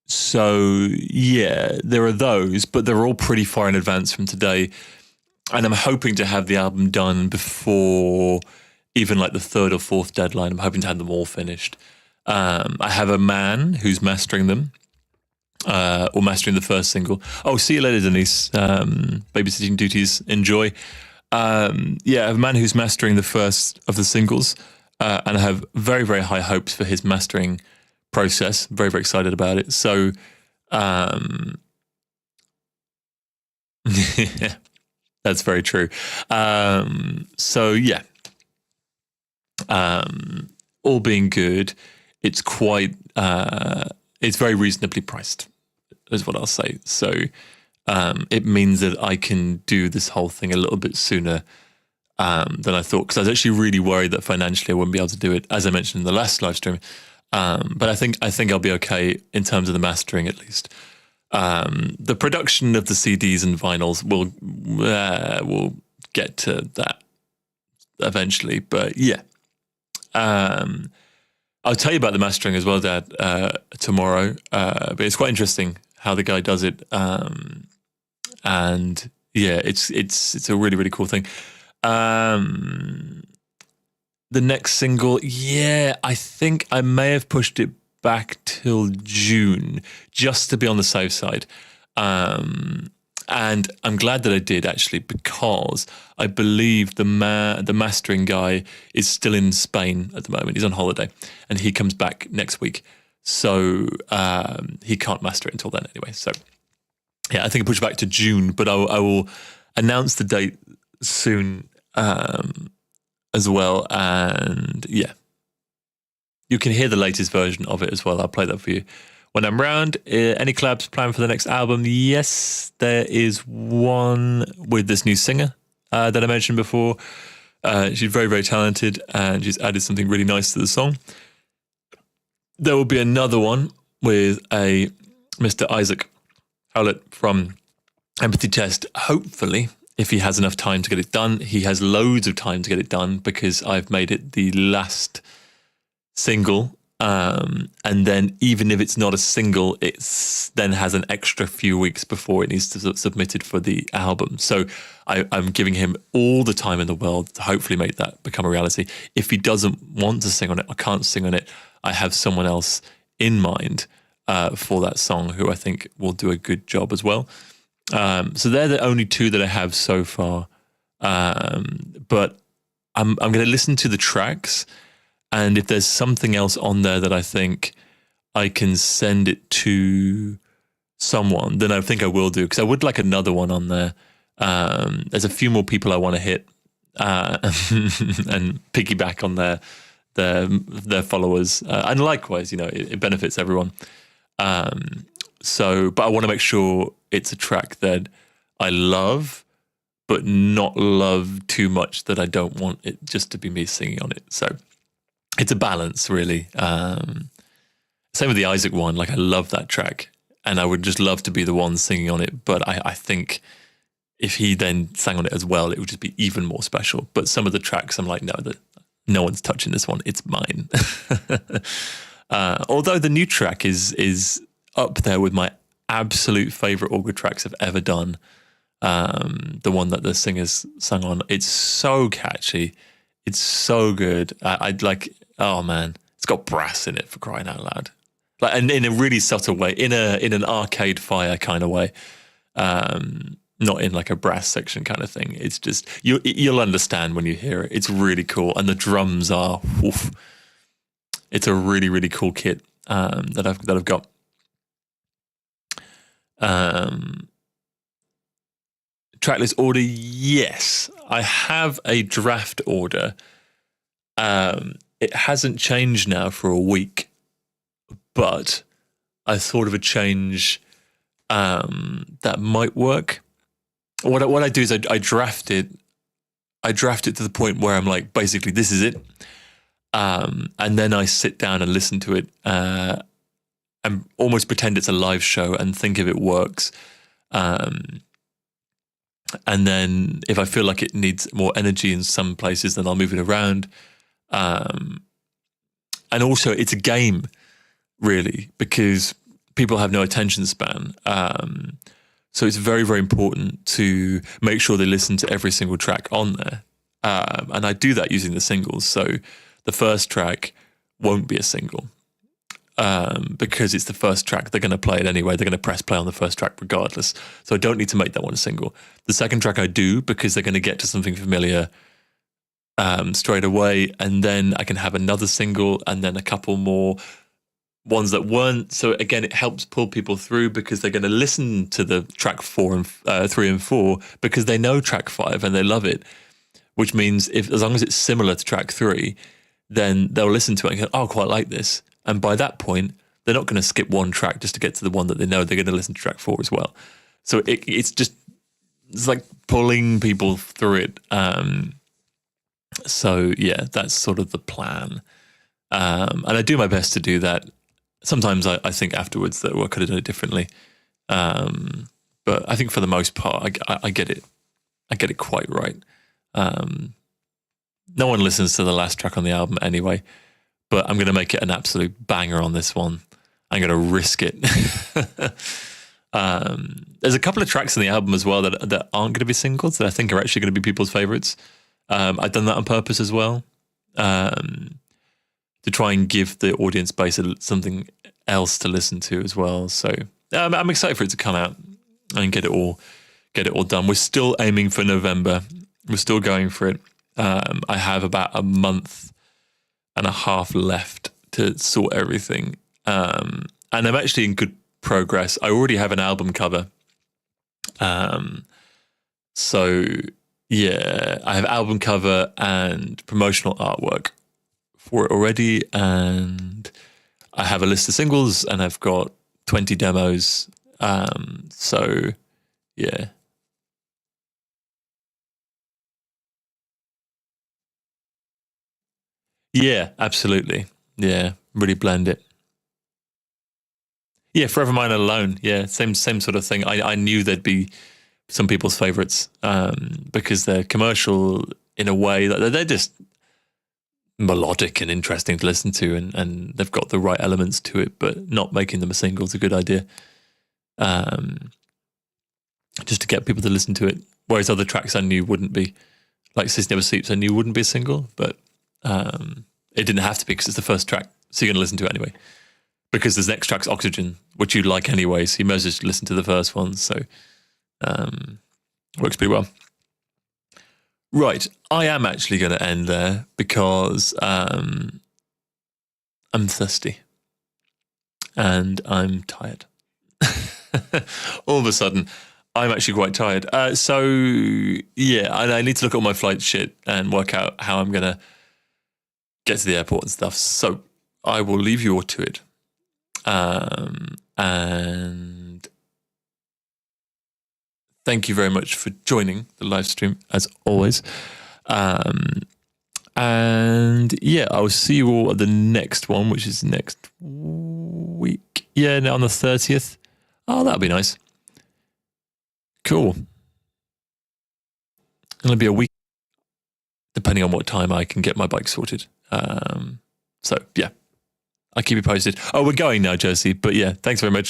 So yeah, there are those, but they're all pretty far in advance from today. And I'm hoping to have the album done before even like the third or fourth deadline. I'm hoping to have them all finished. I have a man who's mastering them, or mastering the first single. Oh, see you later, Denise. Babysitting duties, enjoy. Yeah, I have a man who's mastering the first of the singles, and I have very, very high hopes for his mastering process. Very, very excited about it. So, that's very true. So yeah, all being good, it's quite, it's very reasonably priced, is what I'll say. So, it means that I can do this whole thing a little bit sooner than I thought, because I was actually really worried that financially I wouldn't be able to do it, as I mentioned in the last live stream. But I think I'll be okay in terms of the mastering, at least. The production of the CDs and vinyls will get to that eventually. But yeah, I'll tell you about the mastering as well, Dad, tomorrow. But it's quite interesting how the guy does it. And yeah, it's a really, really cool thing. The next single, yeah, I think I may have pushed it back till June, just to be on the safe side. And I'm glad that I did, actually, because I believe the mastering guy is still in Spain at the moment. He's on holiday, and he comes back next week. So he can't master it until then anyway. So yeah, I think I pushed it back to June, but I will announce the date soon as well. And yeah, you can hear the latest version of it as well. I'll play that for you when I'm round. Any collabs planned for the next album? Yes, there is one with this new singer that I mentioned before. She's very, very talented, and she's added something really nice to the song. There will be another one with a Mr. Isaac Howlett from Empathy Test, hopefully, if he has enough time to get it done. He has loads of time to get it done, because I've made it the last single, and then even if it's not a single, it's then has an extra few weeks before it needs to be submitted for the album. So I'm giving him all the time in the world to hopefully make that become a reality. If he doesn't want to sing on it, I can't sing on it, I have someone else in mind for that song who I think will do a good job as well. So they're the only two that I have so far. But I'm going to listen to the tracks, and if there's something else on there that I think I can send it to someone, then I think I will do, because I would like another one on there. There's a few more people I want to hit and piggyback on their followers, and likewise, it benefits everyone. But I want to make sure it's a track that I love, but not love too much that I don't want it just to be me singing on it. So it's a balance, really. Same with the Isaac one. Like, I love that track, and I would just love to be the one singing on it. But I think if he then sang on it as well, it would just be even more special. But some of the tracks, I'm like, no one's touching this one. It's mine. Although the new track is up there with my absolute favorite Auger tracks I've ever done. The one that the singers sung on. It's so catchy. It's so good. I'd like, oh man, it's got brass in it, for crying out loud. Like, and in a really subtle way, in an Arcade Fire kind of way. not in like a brass section kind of thing. It's just you'll understand when you hear it. It's really cool, and the drums are. Oof, it's a really really cool kit that I've got. Tracklist order, yes, I have a draft order. It hasn't changed now for a week, but I thought of a change that might work. What I do is I draft it. I draft it to the point where I'm like, basically, this is it. And then I sit down and listen to it and almost pretend it's a live show and think if it works. And then if I feel like it needs more energy in some places, then I'll move it around. And also, it's a game, really, because people have no attention span. So it's very, very important to make sure they listen to every single track on there. And I do that using the singles. So the first track won't be a single because it's the first track. They're going to play it anyway. They're going to press play on the first track regardless. So I don't need to make that one a single. The second track I do because they're going to get to something familiar straight away. And then I can have another single and then a couple more ones that weren't. So again, it helps pull people through because they're going to listen to the track 3 and 4 because they know track 5 and they love it, which means as long as it's similar to track 3, then they'll listen to it and go, oh, I quite like this. And by that point, they're not going to skip one track just to get to the one that they know. They're going to listen to track 4 as well. So it's like pulling people through it. So yeah, that's sort of the plan. And I do my best to do that. Sometimes I think afterwards that I could have done it differently. But I think for the most part, I get it. I get it quite right. No one listens to the last track on the album anyway, but I'm going to make it an absolute banger on this one. I'm going to risk it. There's a couple of tracks in the album as well that aren't going to be singles that I think are actually going to be people's favorites. I've done that on purpose as well. To try and give the audience base something else to listen to as well. So I'm excited for it to come out and get it all done. We're still aiming for November. We're still going for it. I have about a month and a half left to sort everything. And I'm actually in good progress. I already have an album cover. So yeah, I have album cover and promotional artwork for it already, and I have a list of singles and I've got 20 demos. So yeah. Yeah, absolutely. Yeah, really blend it. Yeah, Forever Mine and Alone. Yeah, same sort of thing. I knew there'd be some people's favorites because they're commercial in a way that they're just melodic and interesting to listen to, and they've got the right elements to it, but not making them a single is a good idea. Just to get people to listen to it. Whereas other tracks I knew wouldn't be, like Sis Never Sleeps, I knew wouldn't be a single, but it didn't have to be because it's the first track, so you're going to listen to it anyway. Because the next track's Oxygen, which you like anyway, so you may as well just listen to the first one. So works pretty well. Right, I am actually going to end there because I'm thirsty and I'm tired. All of a sudden, I'm actually quite tired. So yeah, I need to look at all my flight shit and work out how I'm going to get to the airport and stuff. So I will leave you all to it. And thank you very much for joining the live stream as always. And yeah, I'll see you all at the next one, which is next week. Yeah, now on the 30th. Oh, that'll be nice. Cool. It'll be a week, depending on what time I can get my bike sorted. So yeah, I'll keep you posted. Oh, we're going now, Josie. But yeah, thanks very much.